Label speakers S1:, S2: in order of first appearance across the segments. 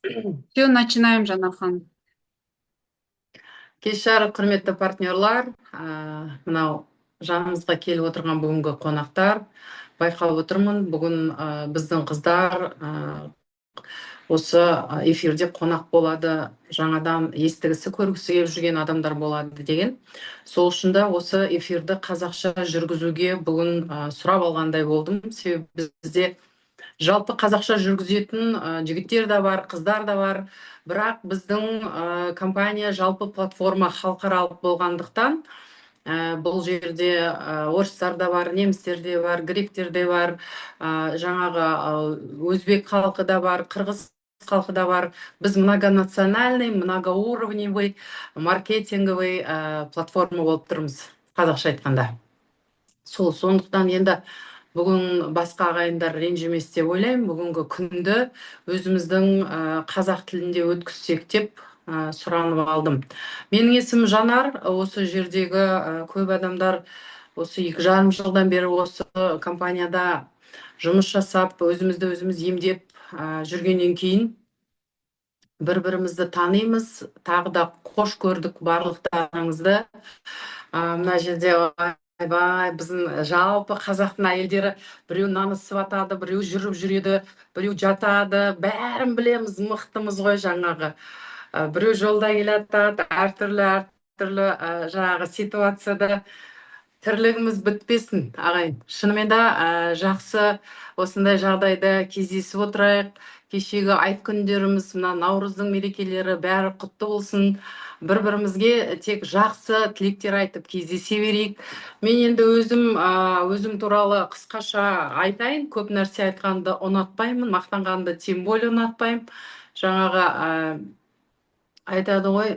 S1: Все, начинаем, Жанархан.
S2: Кеш жарық құрметті партнерлар, мынау жанымызға келіп отырған бүгінгі қонақтар, байқап отырмын, бүгін біздің қыздар осы эфирде қонақ болады, жаңадан естігісі көргісі келіп жүрген адамдар болады деген. Сол үшін де осы эфирді қазақша жүргізуге бүгін сұрап алғандай болдым. Себебі бізде жалпы қазақша жүргізетін жігіттер де бар, қыздар да бар. Бірақ біздің компания жалпы платформа халықаралық болғандықтан, бұл жерде орыстар да бар, немістер де бар, гректер де бар, жаңағы өзбек халқы да бар, қырғыз халқы да бар. Біз многонациональный, многоуровневый, маркетинговый платформа болып тұрмыз, қазақша айтқанда. Сондықтан енді бүгін басқа ағайындар ренжімес деп ойлаймын. Бүгінгі күнді өзіміздің қазақ тілінде өткізсек деп сұранып алдым. Менің есімім Жанар. Осы жердегі көп адамдар осы 2,5 жылдан бері осы компанияда жұмыс жасап, өзімізді өзіміз емдеп жүргеннен кейін бір-бірімізді танимыз. Тағы да қош көрдік барлықтарыңызды. Мына жерде ойбай, біздің жалпы қазақтың әйелдері біреу нанысып атады, біреу жүріп жүреді, біреу жатады, бәрін білеміз, мықтымыз ғой жаңағы. Біреу жолда келатады, әртүрлі жаңағы ситуацияда тірлігіміз бітпесін, ағайын. Шынымен де жақсы осындай жағдайда кездесіп отырайық. Кешегі айт күндеріміз, мына наурыздың мерекелері бәрі құтты болсын. Бір-бірімізге тек жақсы тілектер айтып кездесе берейік. Мен енді өзім туралы қысқаша айтайын. Көп нәрсе айтқанды ұнатпаймын, мақтанғанды тем более ұнатпаймын. Жаңағы айтады ғой,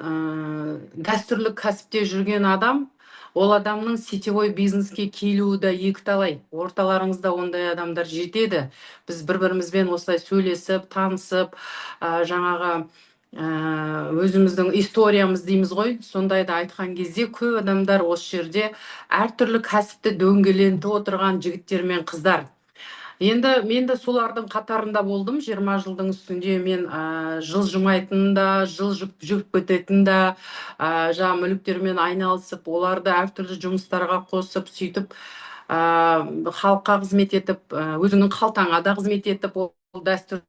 S2: дәстүрлі кәсіпте жүрген адам, ол адамның сетевой бизнеске келуі да екіталай. Орталарыңызда ондай адамдар жетеді. Біз бір-бірімізбен осылай сөйлесіп, танысып, жаңағы өзіміздің историямыз дейміз ғой, сондайды айтқан кезде көп адамдар осы жерде әртүрлі кәсіпті дөңгелентіп отырған жігіттер мен қыздар. Енді мен де солардың қатарында болдым. 20 жылдың үстінде мен жылжымайтын да, жүріп кететін да, жаңа мүліктермен айналысып, оларды әртүрлі жұмыстарға қосып, сөйтіп халыққа қызмет етіп, өзіңнің қалтаңа да қызмет етіп, ол дәстүрлі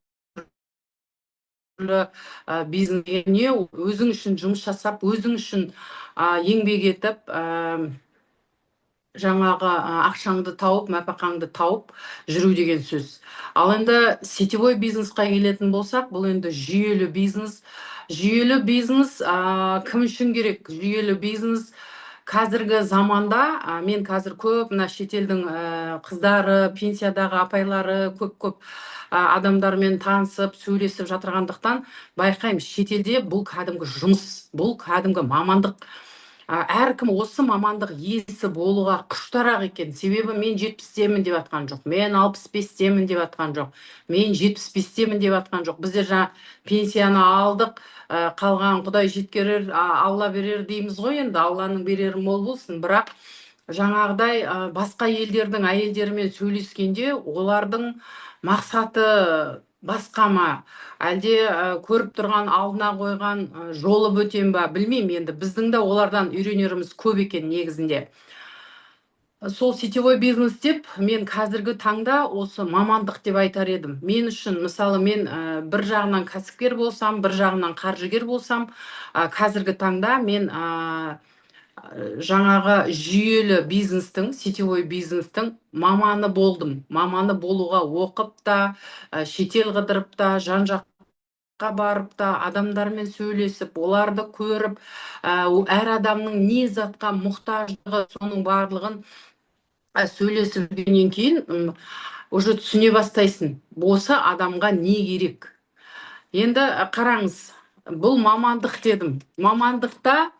S2: бизнесіне өзің үшін жұмыс жасап, өзің үшін еңбек етіп, жаңағы ақшаңды тауып, нәпақаңды тауып жүру деген сөз. Ал енді сетевой бизнесқа келетін болсақ, бұл енді жүйелі бизнес. Жүйелі бизнес кім үшін керек? Жүйелі бизнес қазіргі заманда, мен қазір көп мына шетелдің қыздары, пенсиядағы апайлары, көп адамдармен танысып, сөйлесіп жатырғандықтан байқаймыз, шетелде бұл кәдімгі жұмыс, бұл кәдімгі мамандық. Әркім осы мамандық иесі болуға құштарақ екен. Себебі мен 70-темін деп атқан жоқ, мен 65-темін деп атқан жоқ, мен 75-темін деп атқан жоқ. Біздер жаңа пенсияны алдық, қалған Құдай жеткерер, Алла берер дейміз ғой, енді Алланың берері мол болсын. Бірақ жаңағыдай басқа елдердің әйелдерімен сөйлескенде олардың мақсаты басқа ма, әлде көріп тұрған алдына қойған жолы бөтен ба, білмеймін. Енді біздің де олардан үйренеріміз көп екен негізінде. Сол сетевой бизнес деп мен қазіргі таңда осы мамандық деп айтар едім. Мен үшін, мысалы, мен бір жағынан кәсіпкер болсам, бір жағынан қаржыгер болсам, қазіргі таңда мен жаңағы жүйелі бизнестің, сетевой бизнестің маманы болдым. Маманы болуға оқып та, шетел қыдырып та, жан-жаққа барып та, адамдармен сөйлесіп, оларды көріп, әр адамның не затқа мұқтаждығы, соның барлығын сөйлесіп жүргеннен кейін уже түсіне бастайсың, осы адамға не керек. Енді қараңыз, бұл мамандық дедім. Мамандықта,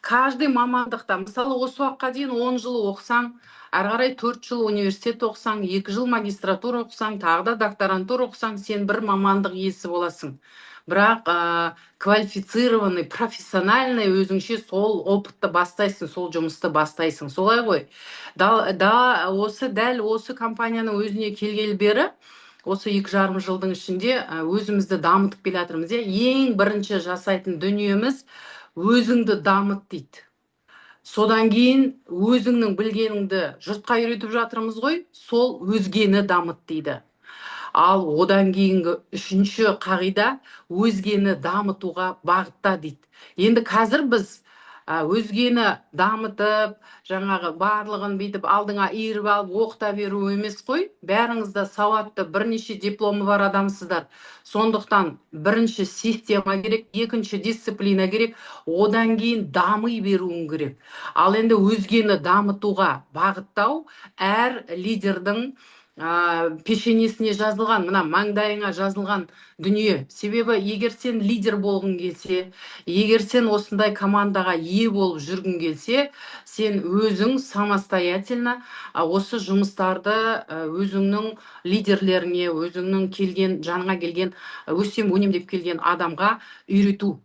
S2: каждый мамандықта, мысалы, осы уақытқа дейін 10 жыл оқысаң, әрі қарай 4 жыл университет оқысаң, 2 жыл магистратура оқысаң, тағы да докторантура оқысаң, сен бір мамандық иесі боласың. Бірақ квалифицированный, профессиональный өзіңше сол опытты бастайсың, сол жұмысты бастайсың. Солай ғой. Дәл осы компанияның өзіне келгелі бері осы 2,5 жылдың ішінде өзімізді дамытып келе жатырмыз. Ең бірінші жасайтын дүниеміз өзіңді дамыт дейді. Содан кейін өзіңнің білгеніңді жұртқа үйретіп жатырмыз ғой, сол өзгені дамыт дейді. Ал одан кейінгі үшінші қағида өзгені дамытуға бағытта дейді. Енді қазір біз өзгені дамытып, жаңағы барлығын бүйтіп алдыңа иіріп алып оқта беру емес қой. Бәріңіз де сауатты, бірнеше дипломы бар адамсыздар. Сондықтан бірінші система керек, екінші дисциплина керек, одан кейін дамый беруің керек. Ал енді өзгені дамытуға бағыттау әр лидердің пешенесіне жазылған, мына маңдайыңа жазылған дүние. Себебі егер сен лидер болғың келсе, егер сен осындай командаға ие болып жүргің келсе, сен өзің самостоятельно осы жұмыстарды өзіңнің лидерлеріңе, өзіңнің жаңа келген өсем өнемдеп келген адамға үйрету.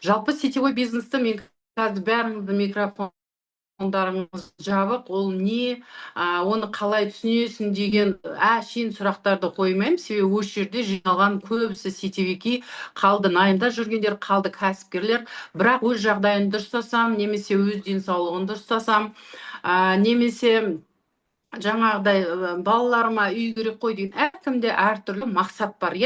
S2: Жалпы сетевой бизнесті мен қазір бәріңізді микрофондарыңыз жабық, ол не, оны қалай түсінесің деген әшейін сұрақтарды қоймаймын. Себебі осы жерде жиналған көбісі сетевики, қалды найымда жүргендер, қалды кәсіпкерлер. Бірақ өз жағдайын дұрыстасам, немесе өз денсаулығын дұрыстасам, немесе жаңағыдай балаларыма үй керек қой деген әркімде әртүрлі мақсат бар,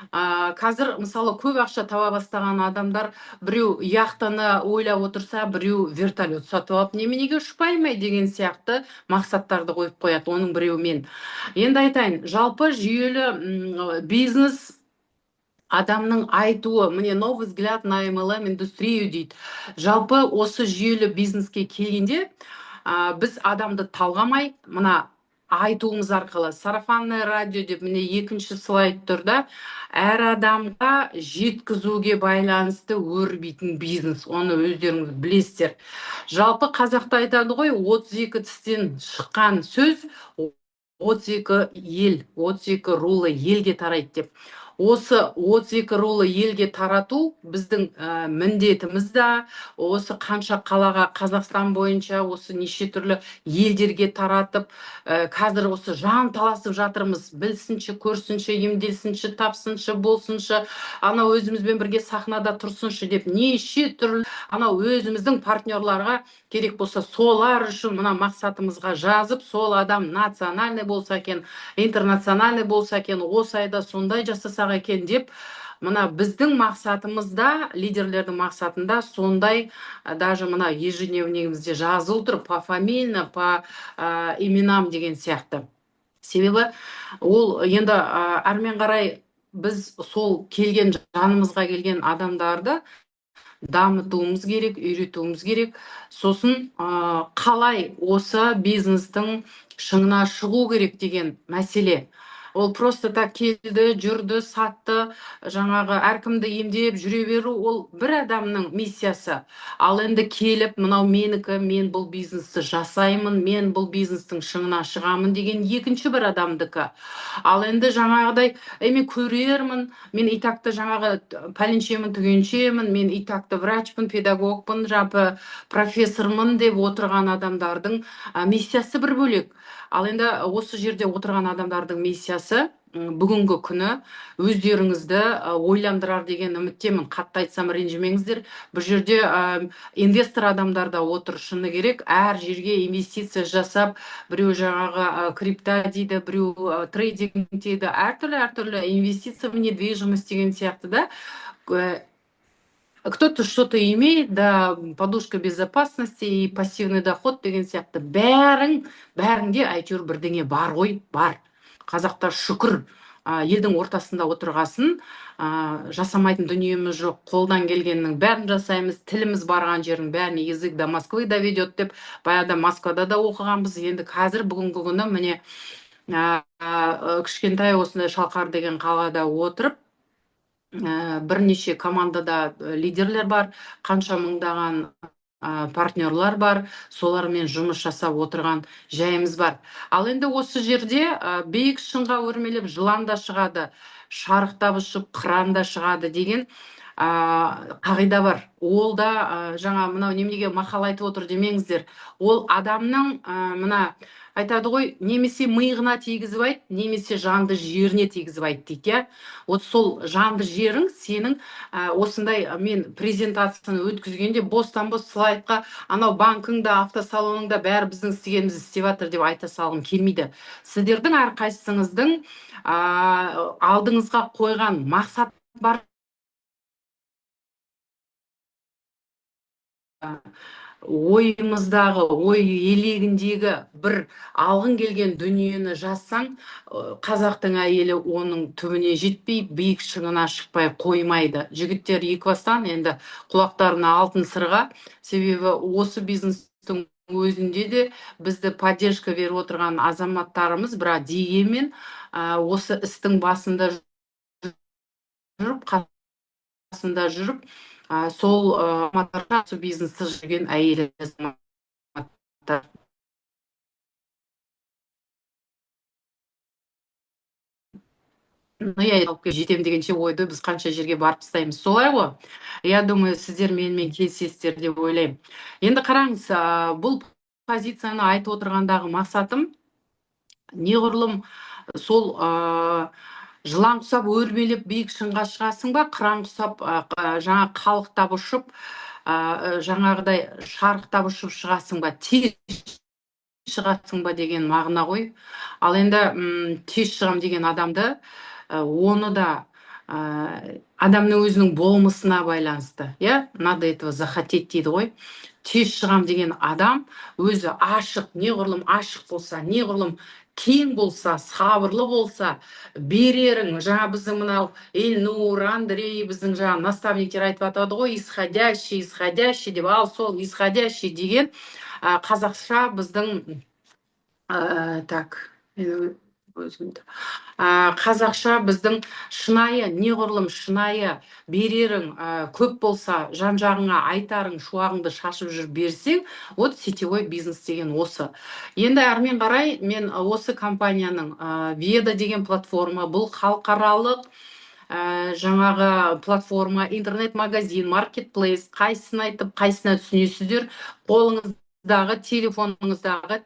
S2: қазір мысалы көп ақша таба бастаған адамдар, біреу яхтаны ойлап отырса, біреу вертолет сатып алып, неменеге ұшпаймай деген сияқты мақсаттарды қойып қояды, оның біреумен. Енді айтайын, жалпы жүйелі бизнес адамның айтуы, міне новый взгляд на MLM индустрию дейді. Жалпы осы жүйелі бизнеске келгенде біз адамды талғамай, мына айтуымыз арқылы, сарафанное радио деп міне екінші слайд тұрда, әр адамға жеткізуге байланысты өрбитін бизнес. Оны өздеріңіз білесіздер. Жалпы қазақта айтады ғой, 32 тістен шыққан сөз 32 ел, 32 рулы елге тарайды деп. Осы 32 рулы елге тарату біздің міндетіміз да. Осы қанша қалаға Қазақстан бойынша осы неше түрлі елдерге таратып, қазір осы жан таласып жатырмыз. Білсінші, көрсінші, емделсінші, тапсыншы, болсыншы, анау өзімізбен бірге сахнада тұрсыншы деп неше түрлі анау өзіміздің партнерларға керек болса солар үшін мына мақсатымызға жазып, сол адам национальный болса екен, интернациональный болса екен, осы айда сондай жасасақ екен деп, мына біздің мақсатымызда, лидерлердің мақсатында сондай, даже мына ежедневнигімізде жазылып тұр, пофамильно, по именам деген сияқты. Себебі ол енді әрмен қарай біз сол келген, жанымызға келген адамдарды дамытуымыз керек, үйретуіміз керек. Сосын қалай осы бизнестің шыңына шығу керек деген мәселе. Ол просто так келді, жүрді, сатты, жаңағы әркімді емдеп жүре беру, ол бір адамның миссиясы. Ал енді келіп, мынау менікі, мен бұл бизнесті жасаймын, мен бұл бизнестің шыңына шығамын деген екінші бір адамдікі. Ал енді жаңағыдай, мен көрермін, мен итакты жаңағы пәленшемін, түгеншемін, мен итакты врачпын, педагогпын, жалпы профессормын деп отырған адамдардың миссиясы бір бөлек. Ал енді осы жерде отырған адамдардың миссиясы бүгінгі күні өздеріңізді ойландырар деген үміттемін. Қатты айтсам ренжімеңіздер. Бұл жерде инвестор адамдар да отыр, шыны керек. Әр жерге инвестиция жасап, біреу жаңағы крипта дейді, біреу трейдинг дейді, әртүрлі инвестиция в недвижимость деген сияқты да. Кто-то что-то имеет, да, подушка безопасности и пассивный доход деген сияқты. Бәрінде әйтеуір бірдеңе бар ғой, бар. Қазақтар шүкір, елдің ортасында отырғасын, жасамайтын дүниеміз жоқ, қолдан келгеннің бәрін жасаймыз, тіліміз барған жердің бәріне язык до Москвы доведет деп, баяғыда Москвада да оқығанбыз. Енді қазір бүгінгі күні міне кішкентай осындай Шалқар деген қалада отырып, бірнеше командада лидерлер бар, қанша мыңдаған партнерлар бар, солармен жұмыс жасап отырған жайымыз бар. Ал енді осы жерде биік шыңға өрмелеп жылан да шығады, шарықтап ұшып қыран да шығады деген қағида бар. Ол да жаңа мынау немеге мақал айтып отыр демеңіздер. Ол адамның мына айтады ғой, немесе миығына тигізіп айт, немесе жанды жеріне тигізіп айт дейді, иә. Вот сол жанды жерің сенің осындай мен презентацияны өткізгенде бостан бос слайдқа анау банкыңда, автосалоныңда бәрі біздің істегенімізді істеп жатыр деп айта салғым келмейді. Сіздердің әрқайсыңыздың алдыңызға қойған мақсат бар, ойымыздағы, ой елегіндегі бір алғың келген дүниені жазсаң, қазақтың әйелі оның түбіне жетпей, биік шыңына шықпай қоймайды. Жігіттер екі бастан енді құлақтарына алтын сырға, себебі осы бизнестің өзінде де бізді поддержка беріп отырған азаматтарымыз, бірақ дегенмен осы істің басында жүріп, қасында жүріп, сол азаматтарға бизнесті жүрген әйел азаматтар. Я жетем дегенше ойды біз қанша жерге барып тастаймыз, солай ғой. Я думаю, сіздер менімен келісесіздер деп ойлаймын. Енді қараңыз, бұл позицияны айтып отырғандағы мақсатым неғұрлым сол жылан құсап өрмелеп биік шыңға шығасың ба, қыран құсап жаңа қалықтап ұшып, жаңағыдай шарықтап ұшып шығасың ба, тез шығасың ба деген мағына ғой. Ал енді тез шығам деген адамды оны да адамның өзінің болмысына байланысты, иә, надо этого захотеть дейді ғой. Тез шығам деген адам өзі ашық, неғұрлым ашық болса, неғұрлым кең болса, сабырлы болса, берерің, жаңа біздің мынау Эльнур, Андрей, біздің жаңа наставниктер айтып атады ғой, исходящий деп, ал сол исходящий деген қазақша біздің так, қазақша біздің шынайы, неғұрлым шынайы берерің көп болса, жан-жағыңа айтарың, шуағыңды шашып жүріп берсең, вот сетевой бизнес деген осы. Енді әрмен қарай мен осы компанияның Веда деген платформа, бұл халықаралық жаңағы платформа, интернет-магазин, маркетплейс, қайсысын айтып, қайсына түсінесіздер, қолыңыздағы, телефоныңыздағы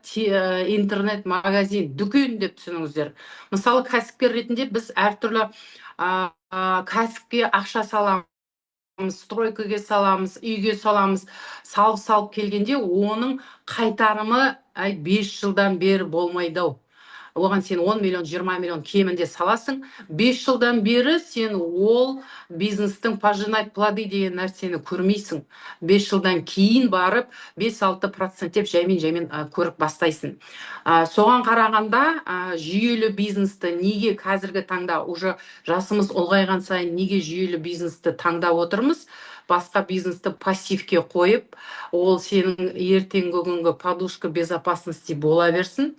S2: интернет-магазин, дүкен деп түсініңіздер. Мысалы, кәсіпкер ретінде біз әртүрлі кәсіпке ақша саламыз, стройкаге саламыз, үйге саламыз, салып келгенде оның қайтарымы 5 жылдан бері болмайды. Оған сен 10 миллион, 20 миллион кемінде саласың, 5 жылдан бері сен ол бизнестің пожинать плоды деген нәрсені көрмейсің. 5 жылдан кейін барып 5-6% деп жаймен көріп бастайсың. Соған қарағанда жүйелі бизнесті неге қазіргі таңда уже жасымыз ұлғайған сайын неге жүйелі бизнесті таңдап отырмыз? Басқа бизнесті пассивке қойып, ол сенің ертеңгі күнгі подушка безопасности бола берсін.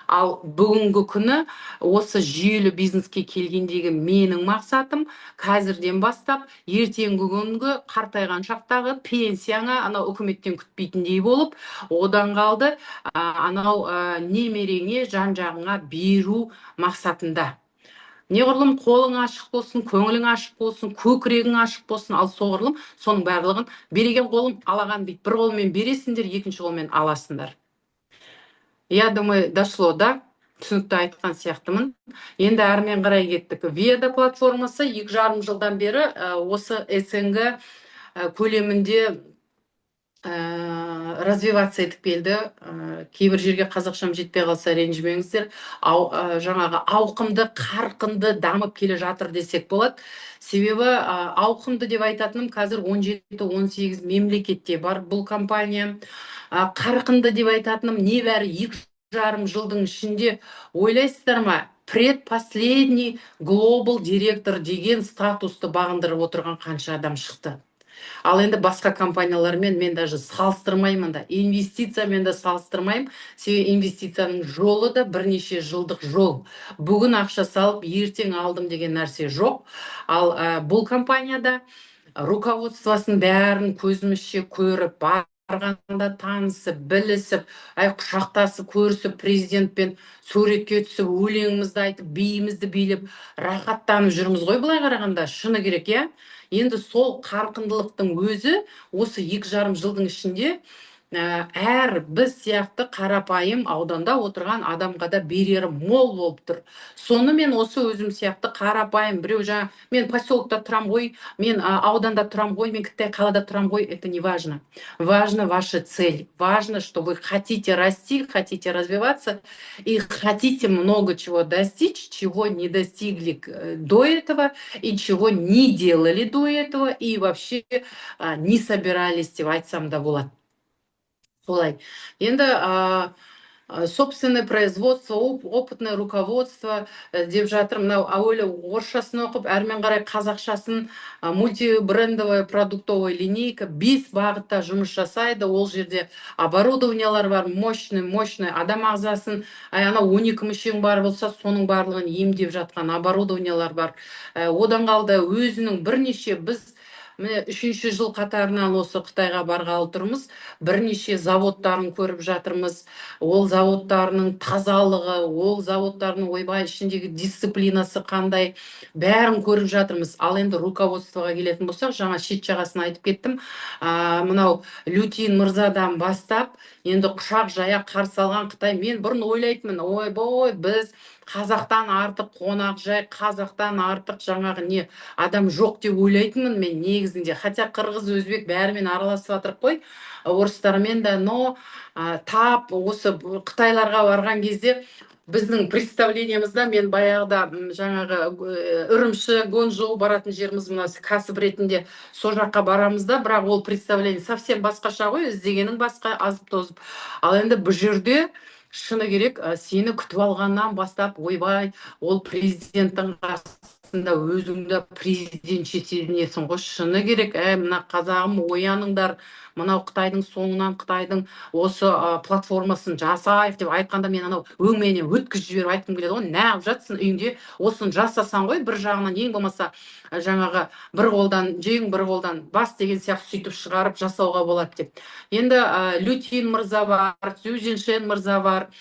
S2: Ал бүгінгі күні осы жүйелі бизнеске келгендегі менің мақсатым қазірден бастап ертеңгі күнгі қартайған шақтағы пенсияңа анау үкіметтен күтпейтіндей болып, одан қалды анау немереңе, жан-жағыңа беру мақсатында. Неғұрлым қолың ашық болсын, көңілің ашық болсын, көкірегің ашық болсын, ал соғұрлым соның барлығын береген қолым алаған дейді. Бір қолмен бересіңдер, екінші қолмен аласыңдар. Я думаю, дошло, да? Түсінікті айтқан сияқтымын. Енді әрмен қарай кеттік. Веда платформасы 2,5 жылдан бері осы СНГ көлемінде развивация етіп келді. Кейбір жерге қазақшам жетпей қалса ренжімеңіздер. Жаңағы ауқымды, қарқынды дамып келе жатыр десек болады. Себебі ауқымды деп айтатыным қазір 17-18 мемлекетте бар бұл компания. Қарқынды деп айтатыным небәрі 2,5 жылдың ішінде, ойлайсыздар ма, предпоследний глобал директор деген статусты бағындырып отырған қанша адам шықты. Ал енді басқа компаниялармен мен даже салыстырмаймын да, инвестициямен де салыстырмаймын. Себебі инвестицияның жолы да бірнеше жылдық жол. Бүгін ақша салып, ертең алдым деген нәрсе жоқ. Ал бұл компанияда руководствосын бәрін көзімізше көріп, барғанда танысып, білісіп, құшақтасып, көрісіп, президентпен суретке түсіп, өлеңімізді айтып, биімізді билеп, рахаттанып жүрміз ғой былай қарағанда, шыны керек, иә. Енді сол қарқындылықтың өзі осы 2,5 жылдың ішінде әр біз сияқты қарапайым ауданда отырған адамға да берері мол болып тұр. Соны мен осы өзім сияқты қарапайым біреу жаңа мен поселокта тұрам ғой, мен ауданда тұрам ғой, мен кіттай қалада тұрам ғой, это не важно. Важна ваша цель. Важно, что вы хотите расти, хотите развиваться и хотите много чего достичь, чего не достигли до этого и чего не делали до этого и вообще не собирались деп айтсам да болады. Солай. Енді собственное производство, опытное руководство деп жатыр. Мынау әуелі орысшасын оқып, әрмен қарай қазақшасын мультибрендовая продуктовая линейка 5 бағытта жұмыс жасайды. Ол жерде оборудованиялар бар, мощный адам ағзасын, анау 12 мүшең бар болса, соның барлығын емдеп жатқан оборудованиялар бар. Одан қалды өзінің бірнеше біз міне 3-ші жыл қатарынан осы Қытайға барғалы тұрмыз. Бірнеше заводтарын көріп жатырмыз. Ол заводтарының тазалығы, ол заводтардың ойбай ішіндегі дисциплинасы қандай, бәрін көріп жатырмыз. Ал енді руководствоға келетін болсақ, жаңа шет жағасын айтып кеттім. Мынау Лютин мырзадан бастап, енді құшақ жая қарсы алған Қытай. Мен бұрын ойлайтынмын, ойбой, біз қазақтан артық қонақжай, қазақтан артық жаңағы не адам жоқ деп ойлайтынмын мен негізінде. Хотя қырғыз, өзбек бәрімен араласып жатырық қой, орыстармен да, но тап осы Қытайларға барған кезде біздің представлениемізда мен баяғыда жаңағы Үрімші, Гонжоу баратын жеріміз мына кәсіп ретінде сол жаққа барамыз да, бірақ ол представление совсем басқаша ғой, іздегенің басқа, азып тозып. Ал енді бұл жерде шыны керек, сені күтіп алғаннан бастап, ойбай, ол президенттің қасында өзіңді президентше сезінесің ғой. Шыны керек, мына қазағым ояныңдар, мынау Қытайдың соңынан Қытайдың осы платформасын жасайық деп айтқанда мен анау өңменен өткізіп жіберіп айтқым келеді ғой. Неғып жатсың үйіңде, осыны жасасан ғой, бір жағынан ең болмаса жаңағы бір қолдан жең, бір қолдан бас деген сияқты сөйтіп шығарып жасауға болады деп. Енді Лютин мырза бар, Цзюзин Шен мырза бар,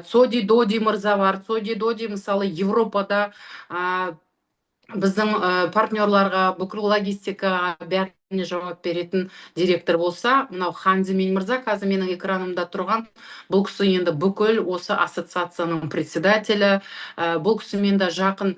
S2: Цоди Доди мырза бар. Цоди Доди мысалы Европада біздің партнерларға бүкіл логистикаға бәріне жауап беретін директор болса, мынау Хан Цзимин мырза қазір менің экранымда тұрған, бұл кісі енді бүкіл осы ассоциацияның председателі. Бұл кісімен де жақын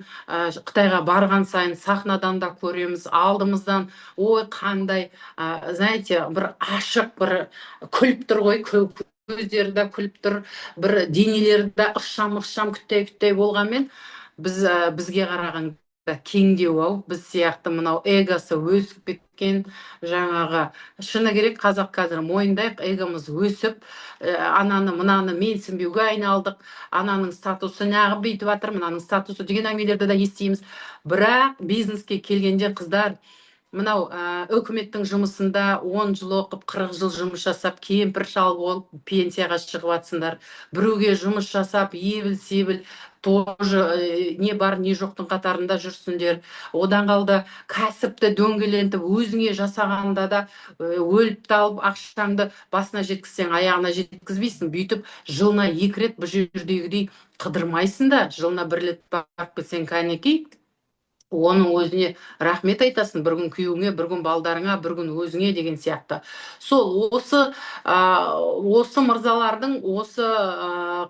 S2: Қытайға барған сайын сахнадан да көреміз, алдымыздан ой қандай, знаете, бір ашық, бір күліп тұр ғой, көздері де күліп тұр, бір денелері де ықшам күттей болғанмен бізге қарағанда кеңдеу ау, біз сияқты мынау эгосы өсіп кеткен жаңағы, шыны керек қазақ қазір мойындайық, эгомыз өсіп, ананы мынаны менсінбеуге айналдық, ананың статусы неғып бүйтіп жатыр, мынаның статусы деген әңгімелерді де естиміз. Бірақ бизнеске келгенде қыздар, мынау үкіметтің жұмысында 10 жыл оқып, 40 жыл жұмыс жасап, кемпір шал болып пенсияға шығып жатсыңдар. Біреуге жұмыс жасап, ебіл-себіл тоже не бар не жоқтың қатарында жүрсіңдер. Одан қалды кәсіпті дөңгелентіп өзіңе жасағанда да өліп талып ақшаңды басына жеткізсең аяғына жеткізбейсің. Бүйтіп жылына 2 рет бұл жердегідей қыдырмайсың да, жылына 1 рет барып келсең кәнекей, оның өзіне рахмет айтасың, бір күн күйеуіңе, бір күн балдарыңа, бір күн өзіңе деген сияқты. Сол осы мырзалардың, осы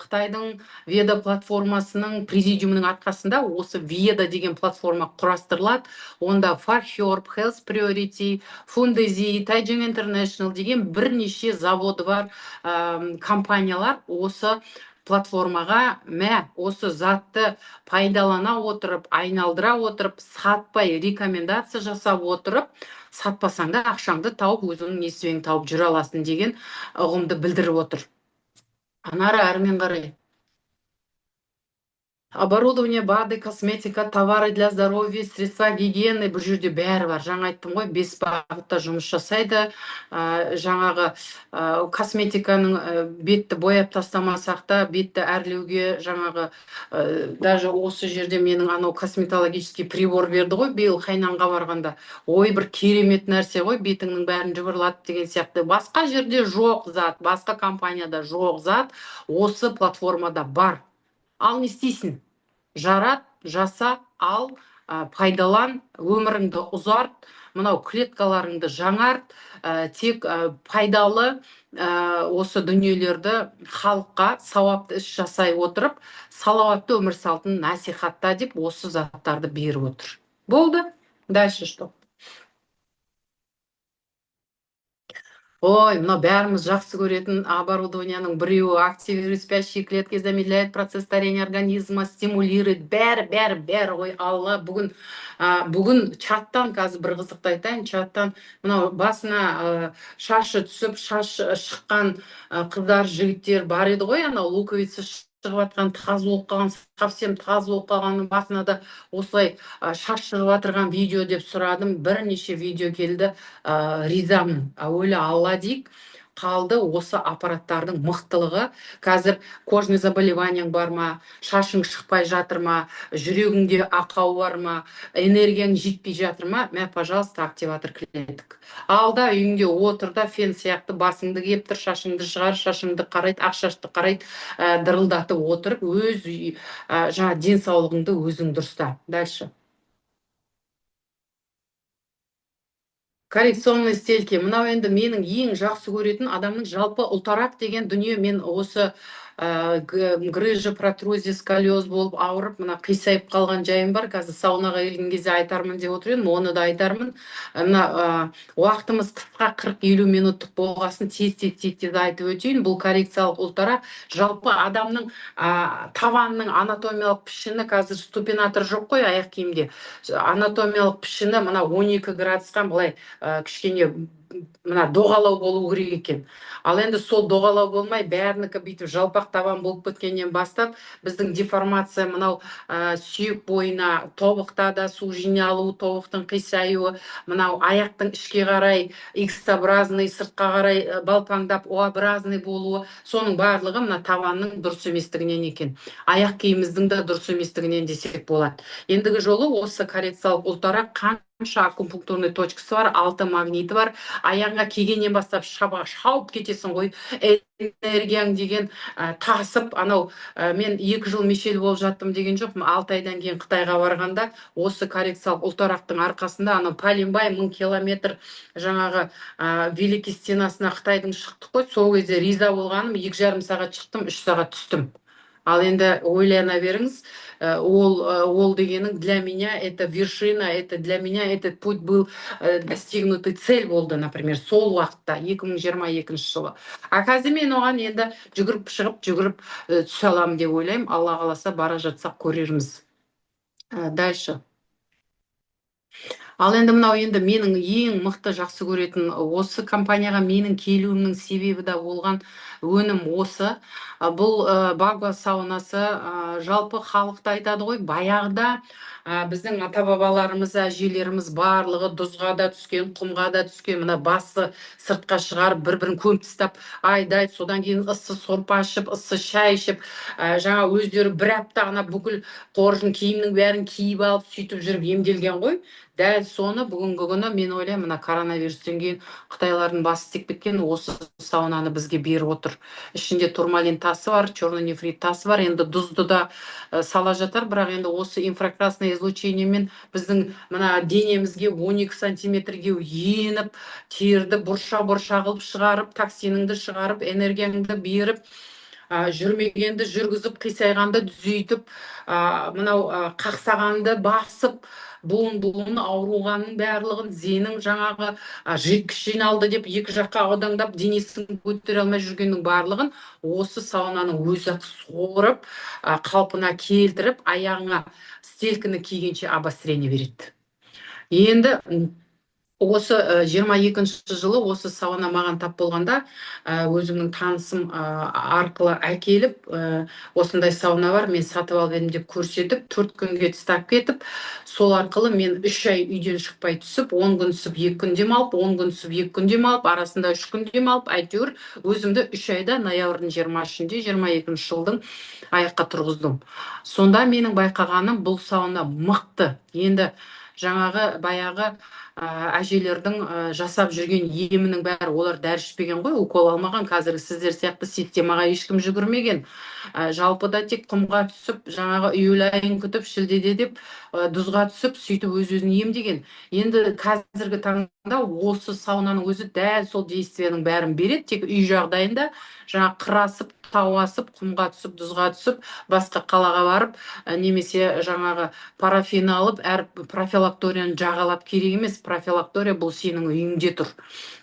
S2: Қытайдың Веда платформасының президиумының арқасында осы Веда деген платформа құрастырылады. Онда Farhelp, Health Priority, Fundezi, Taijing International деген бірнеше заводы бар компаниялар осы платформаға осы затты пайдалана отырып, айналдыра отырып, сатпай рекомендация жасап отырып, сатпасаң да ақшаңды тауып, өзіңнің несібеңді тауып жүре аласың деген ұғымды білдіріп отыр. Анары әрмен қарай. оборудование, БАДы, косметика, товары для здоровья, средства гигиены, бұл жерде бәрі бар. Жаңа айттым ғой, 5 бағытта жұмыс жасайды. Жаңағы косметиканың бетті бояп тастамасақ та, бетті әрлеуге жаңағы даже осы жерде менің анау косметологический прибор берді ғой, биыл Хайнанға барғанда. Ой, бір керемет нәрсе ғой, бетіңнің бәрін жыбырлатып деген сияқты. Басқа жерде жоқ зат, басқа компанияда жоқ зат, осы платформада бар. Ал не істейсің? Жарат, жаса, ал, пайдалан, өміріңді ұзарт, мынау клеткаларыңды жаңарт, тек пайдалы осы дүниелерді халыққа сауапты іс жасай отырып, салауатты өмір салтын насихатта деп осы заттарды беріп отыр. Болды? Дальше что? Ой, мынау бәріміз жақсы көретін оборудованияның біреуі активирует спящие клетки, замедляет процесс старения организма, стимулирует. Бәрі ғой, алла. Бүгін чаттан қазір бір қызықты айтайын. Чаттан мынау басына шашы түсіп, шашы шыққан қыздар, жігіттер бар еді ғой, анау луковица шығып жатқан, таз болып қалған, совсем таз болып қалғанның басына да осылай шаш шығып жатырған видео деп сұрадым. Бірнеше видео келді. Ризамын. Әуелі алла дейік. Қалды осы аппараттардың мықтылығы. Қазір кожный заболеванияң бар ма, шашың шықпай жатыр ма, жүрегіңде ақау бар ма, энергияң жетпей жатыр ма, мә, пожалуйста, активатор клеток. Алда үйіңде отыр да, фен сияқты басыңды кеп тұр, шашыңды шығар, шашыңды қарайды, ақ шашты қарайды, дырылдатып отырып, өз жаңа денсаулығыңды өзің дұрыста. Дальше. Коррекционный стельки. Мынау енді менің ең жақсы көретін адамның жалпы ұлтарақ деген дүние. Мен осы грыжа, протрузия, сколиоз болып ауырып, мына қисайып қалған жайым бар. Қазір саунаға келген кезде айтармын деп отыр едім, оны да айтармын. Мына уақытымыз қысқа, 40-50 минуттық болғасын тез айтып өтейін. Бұл коррекциялық ұлтарақ жалпы адамның таванның анатомиялық пішіні, қазір ступинатор жоқ қой аяқ киімде. Анатомиялық пішіні мына 12 градусқа былай кішкене мына доғалау болу керек екен. Ал енді сол доғалау болмай, бәрінікі бүйтіп жалпақ табан болып кеткеннен бастап, біздің деформация мынау сүйек бойына, тобықта да су жиналуы, тобықтың қисаюы, мынау аяқтың ішке қарай X-образный, сыртқа қарай балпаңдап O-образный болуы, соның барлығы мына табанның дұрыс еместігінен екен. Аяқ киіміміздің де дұрыс еместігінен десек болады. Ендігі жолы осы коррекциялық ұлтарақ қанша акупунктурный точкасы бар, 6 магниті бар. Аяғыңа кигеннен бастап шауып кетесің ғой. Энергияң деген тасып, анау мен 2 жыл мешел болып жаттым деген жоқпын. 6 айдан кейін Қытайға барғанда осы коррекциялық ұлтарақтың арқасында анау пәленбай 1000 километр жаңағы Великий стенасына Қытайдың шықтық қой. Сол кезде риза болғаным, 2,5 сағат шықтым, 3 сағат түстім. Ал енді ойлана беріңіз, ол дегенің для меня это вершина, это для меня этот путь был достигнутый, цель болды, например, сол уақытта 2022 жылы. А қазір мен оған енді жүгіріп шығып, жүгіріп түсе аламын деп ойлаймын. Алла қаласа бара жатсақ көрерміз. Дальше. Ал енді мынау енді менің ең мықты жақсы көретін осы компанияға менің келуімнің себебі де болған өнім осы. Бұл Багуа саунасы жалпы халықта айтады ғой, баяғыда біздің ата-бабаларымыз, әжелеріміз барлығы тұзға да түскен, құмға да түскен, мына басы сыртқа шығарып, бір-бірін көміп тастап, айдай, содан кейін ыссы сорпа ішіп, ыссы шай ішіп, жаңа өздері бір апта ана бүкіл қоржын киімнің бәрін киіп алып, сөйтіп жүріп емделген ғой. Дәл соны бүгінгі күні мен ойлаймын, мына коронавирустен кейін Қытайлардың басы тек кеткен осы саунаны бізге беріп отыр. Ішінде турмалин тасы бар, черный нефрит тасы бар. Енді тұзды да сала жатар, бірақ енді осы инфракрасный излучениемен біздің мына денемізге 12 сантиметрге еніп, терді бұрша қылып шығарып, токсиніңді шығарып, энергияңды беріп, жүрмегенді жүргізіп, қисайғанды түзейтіп, мынау қақсағанды басып, буын ауруғанның барлығын, зенің жаңағы жүйткіш жиналды деп екі жаққа аудаңдап денесін көтере алмай жүргеннің барлығын осы саунаның өзі сорып, қалпына келтіріп, аяғыңа стелкіні кигенше обострение береді. Енді Осы 22-ші жылы осы сауна маған тап болғанда, өзімнің танысым арқылы әкеліп, осындай сауна бар, мен сатып алып едім деп көрсетіп, 4 күнге тастап кетіп, сол арқылы мен 3 ай үйден шықпай түсіп, 10 күн түсіп 2 күн демалып, 10 күн түсіп 2 күн демалып, арасында 3 күн демалып, әйтеуір өзімді 3 айда ноябрьдің 23-інде 22-ші жылдың аяққа тұрғыздым. Сонда менің байқағаным, бұл сауна мықты. Енді жаңағы баяғы әжелердің жасап жүрген емінің бәрі, олар дәрі ішпеген ғой, укол алмаған, қазіргі сіздер сияқты системаға ешкім жүгірмеген. Жалпыда тек құмға түсіп, жаңағы июль айын күтіп, шілдеде деп тұзға түсіп, сөйтіп өз-өзін емдеген. Енді қазіргі таңда осы саунаның өзі дәл сол действияның бәрін береді, тек үй жағдайында жаңа қыр асып, тау асып, құмға түсіп, тұзға түсіп, басқа қалаға барып, немесе жаңағы парафин алып, әр профилакторияны жағалап керек емес. Профилактория бұл сенің үйіңде тұр.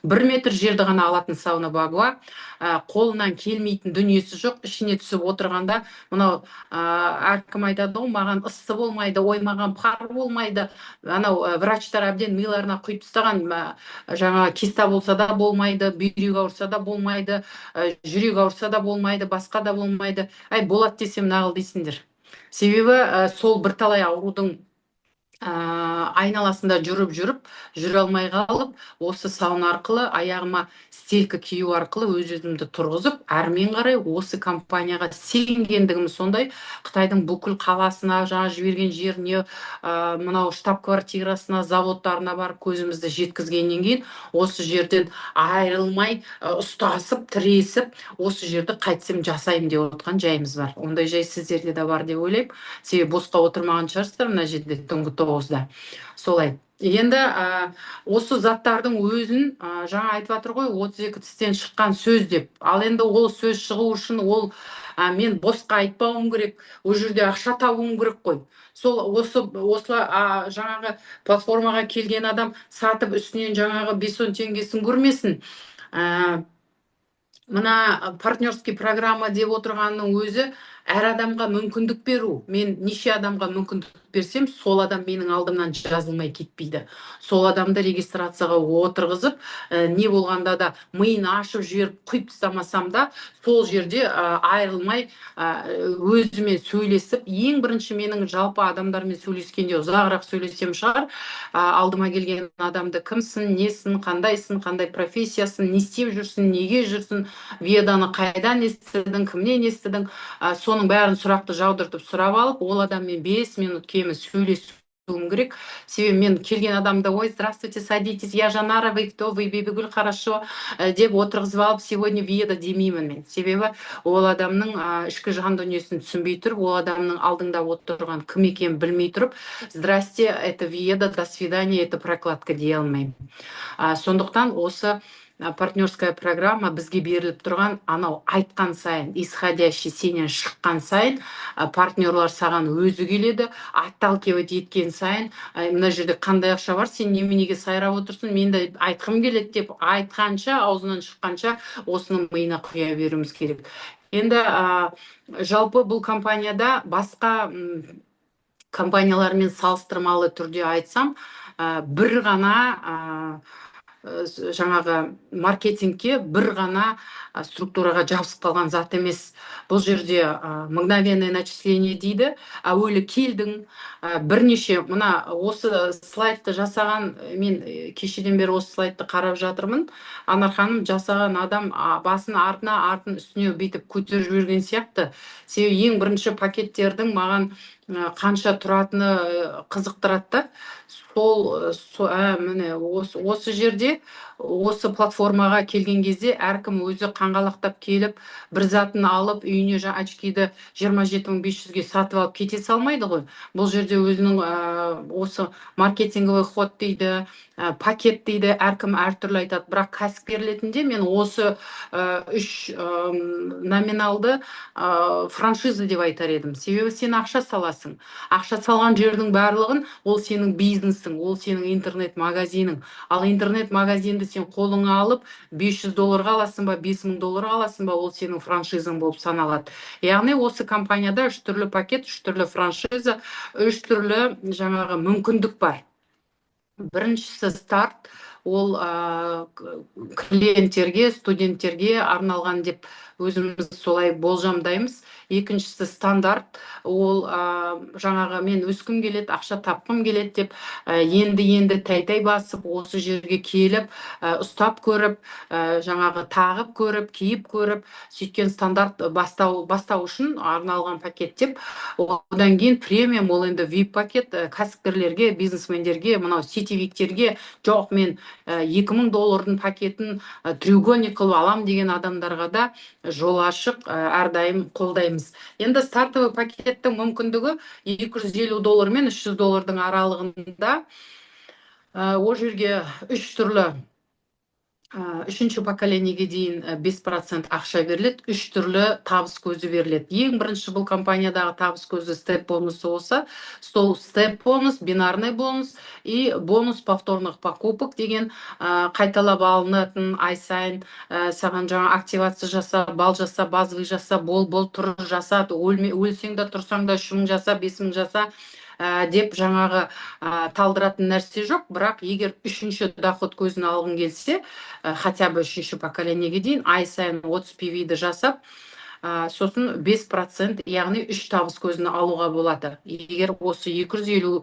S2: 1 метр жерді ғана алатын сауна Багуа. Қолынан келмейтін дүниесі жоқ. Ішіне түсіп отырғанда, мынау әркім айтады ғой, маған ыссы болмайды, ой, маған пар болмайды. Анау врачтар әбден миларына құйып тастаған, жаңа киста болса да болмайды, бүйрек ауырса да болмайды, жүрек ауырса да болмайды, басқа да болмайды. Ай, болады десем нағыл дейсіңдер. Себебі сол бірталай аурудың айналасында жүріп, жүре алмай қалып, осы сауна арқылы, аяғыма стелька кию арқылы өз-өзімді тұрғызып, әрмен қарай осы компанияға сенгендігім сондай. Қытайдың бүкіл қаласына, жаңа жіберген жеріне, мынау штаб-квартирасына, заводтарына барып көзімізді жеткізгеннен кейін, осы жерден айырылмай, ұстасып, тіресіп, осы жерді қайтсем жасаймын деп отқан жайымыз бар. Ондай жай сіздерде де бар деп ойлаймын. Себебі босқа отырмаған шығарсыздар мына жерде түнгі 9-да. Солай. Енді осы заттардың өзін жаңа айтып жатыр ғой, 32 тістен шыққан сөз деп. Ал енді ол сөз шығу үшін ол мен босқа айтпауым керек, ол жерде ақша табуым керек қой. Сол осы жаңағы платформаға келген адам сатып үстінен жаңағы 5-10 теңгесін көрмесін. Мына партнерский программа деп отырғанның өзі әр адамға мүмкіндік беру. Мен неше адамға мүмкіндік берсем, сол адам менің алдымнан жазылмай кетпейді. Сол адамды регистрацияға отырғызып, не болғанда да миын ашып жіберіп құйып тастамасам да, сол жерде айырылмай өзімен сөйлесіп, ең бірінші менің жалпы адамдармен сөйлескенде ұзағырақ сөйлесем шығар, алдыма келген адамды кімсің, несің, қандайсың, қандай профессиясың, не істеп жүрсің, неге жүрсің, веданы қайдан естідің, кімнен естідің, соның бәрін сұрақты жаудыртып сұрап алып, ол адаммен 5 минут кемі сөйлесуім керек. Себебі мен келген адамды, ой, здравствуйте, садитесь, я Жанара, вы кто, вы Бибігүл, хорошо, деп отырғызып алып, сегодня веда демеймін мен. Себебі ол адамның ішкі жан дүниесін түсінбей тұрып, ол адамның алдыңда отырған кім екенін білмей тұрып, здрасте, это веда, до свидания, это прокладка дей алмаймын. Сондықтан осы партнерская программа бізге беріліп тұрған, анау айтқан сайын, исходящий сенен шыққан сайын, партнерлар саған өзі келеді, отталкивать еткен сайын, мына жерде қандай ақша бар, сен неменеге сайрап отырсың, мен де айтқым келеді деп айтқанша, аузынан шыққанша осының миына құя беруіміз керек. Енді жалпы бұл компанияда басқа компаниялармен салыстырмалы түрде айтсам, бір ғана жаңағы маркетингке бір ғана структураға жабысып қалған зат емес. Бұл жерде мгновенное начисление дейді. Әуелі келдің, бірнеше, мына осы слайдты жасаған, мен кешеден бері осы слайдты қарап жатырмын. Анар ханым жасаған адам басын артына, артын үстіне бүйтіп көтеріп жіберген сияқты. Себебі ең бірінші пакеттердің маған қанша тұратыны қызықтырады да. Міне осы жерде, осы платформаға келген кезде әркім өзі қанғалақтап келіп, бір затын алып, үйіне очкиді 27.500-ге сатып алып кете салмайды ғой. Бұл жерде өзінің осы маркетинговый ход дейді, пакет дейді, әркім әртүрлі айтады. Бірақ кәсіпкерлетінде мен осы 3 номиналды франшиза деп айтар едім. Себебі сен ақша саласың. Ақша салған жердің барлығын, ол сенің бизнесің, ол сенің интернет-магазиның. Ал интернет-магазинді сен қолыңа алып, $500 аласың ба, $5000 аласың ба, ол сенің франшизаң болып саналады. Яғни осы компанияда 3 түрлі пакет, 3 түрлі франшиза, 3 түрлі жаңағы мүмкіндік бар. Біріншісі старт, ол клиенттерге, студенттерге арналған деп өзіміз солай болжамдаймыз. Екіншісі стандарт, ол жаңағы мен өскім келеді, ақша тапқым келеді деп енді тәй басып осы жерге келіп, ұстап көріп, жаңағы тағып көріп, киіп көріп, сөйткен стандарт бастау үшін арналған пакет деп. Одан кейін премиум, ол енді VIP пакет, кәсіпкерлерге, бизнесмендерге, мынау сетевиктерге, жоқ мен $2000 пакетін треугольник қылып алам деген адамдарға да жол ашық, әрдайым қолдаймыз. Енді стартовый пакеттің мүмкіндігі $250 мен $300 аралығында. Ол жерге үш түрлі үшінші поколениеге дейін 5% ақша беріледі, үш түрлі табыс көзі беріледі. Ең бірінші бұл компаниядағы табыс көзі степ бонусы болса, сол степ бонус, бинарный бонус и бонус повторных покупок деген қайталап алынатын ай сайын саған жаңа активация жаса, бал жаса, базовый жаса, бол тұр жаса, өлсең де тұрсаң да 3000 жаса, 5000 жаса деп жаңағы талдыратын нәрсе жоқ. Бірақ егер үшінші доход көзін алғың келсе, хотя бы үшінші поколениеге дейін ай сайын 30 PV-ді жасап, сосын 5%, яғни 3 табыс көзін алуға болады. Егер осы 250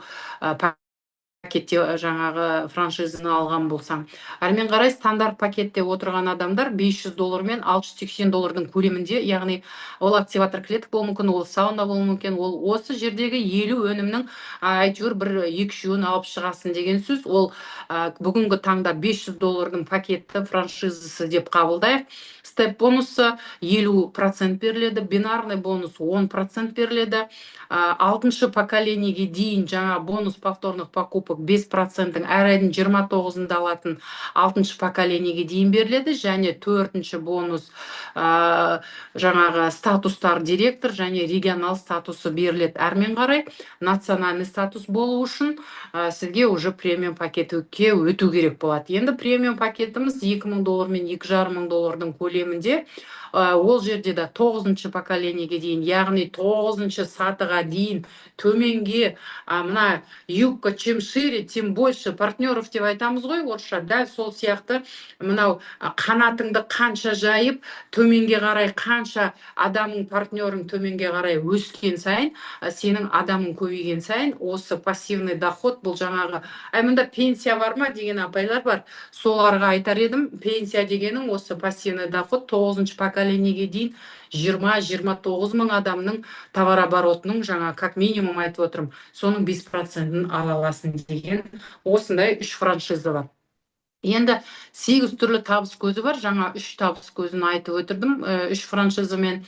S2: пакетте жаңағы франшизаны алған болсам. Әрмен қарай стандарт пакетте отырған адамдар $500 мен $680 көлемінде, яғни ол активатор клеток болуы мүмкін, ол сауна болуы мүмкін, ол осы жердегі 50 өнімнің әйтеуір бір 2-3-еуін алып шығасын деген сөз. Ол бүгінгі таңда $500 пакетті франшизасы деп қабылдайық. Степ бонусы 50% беріледі, бинарный бонус 10% беріледі. Алтыншы поколениеге дейін жаңа бонус повторных покупок 5%, әр айдың 29-ында алатын алтыншы поколениеге дейін беріледі. Және төртінші бонус жаңағы статустар директор және регионал статусы беріледі. Әрмен қарай национальный статус болу үшін сізге уже премиум пакетке өту керек болады. Енді премиум пакетіміз $2000 мен $2500 көлемінде. Ол жерде де 9-шы поколениеге дейін, яғни 9-шы сатыға дейін төменге, мына юбка чем шире, тем больше партнеров деп айтамыз ғой орысша. Дәл сол сияқты мынау қанатыңды қанша жайып, төменге қарай қанша адамың, партнерың төменге қарай өскен сайын, сенің адамың көбейген сайын, осы пассивный доход, бұл жаңағы мында пенсия бар ма деген апайлар бар. Соларға айтар едім, пенсия дегенің осы пассивный доход 9-шы поколениеге дейін 20-29 мың адамның товар оборотының жаңа как минимум айтып отырмын, соның 5%-ын ала аласың деген осындай 3 франшиза бар. Енді 8 түрлі табыс көзі бар. Жаңа 3 табыс көзін айтып өтірдім. 3 франшизамен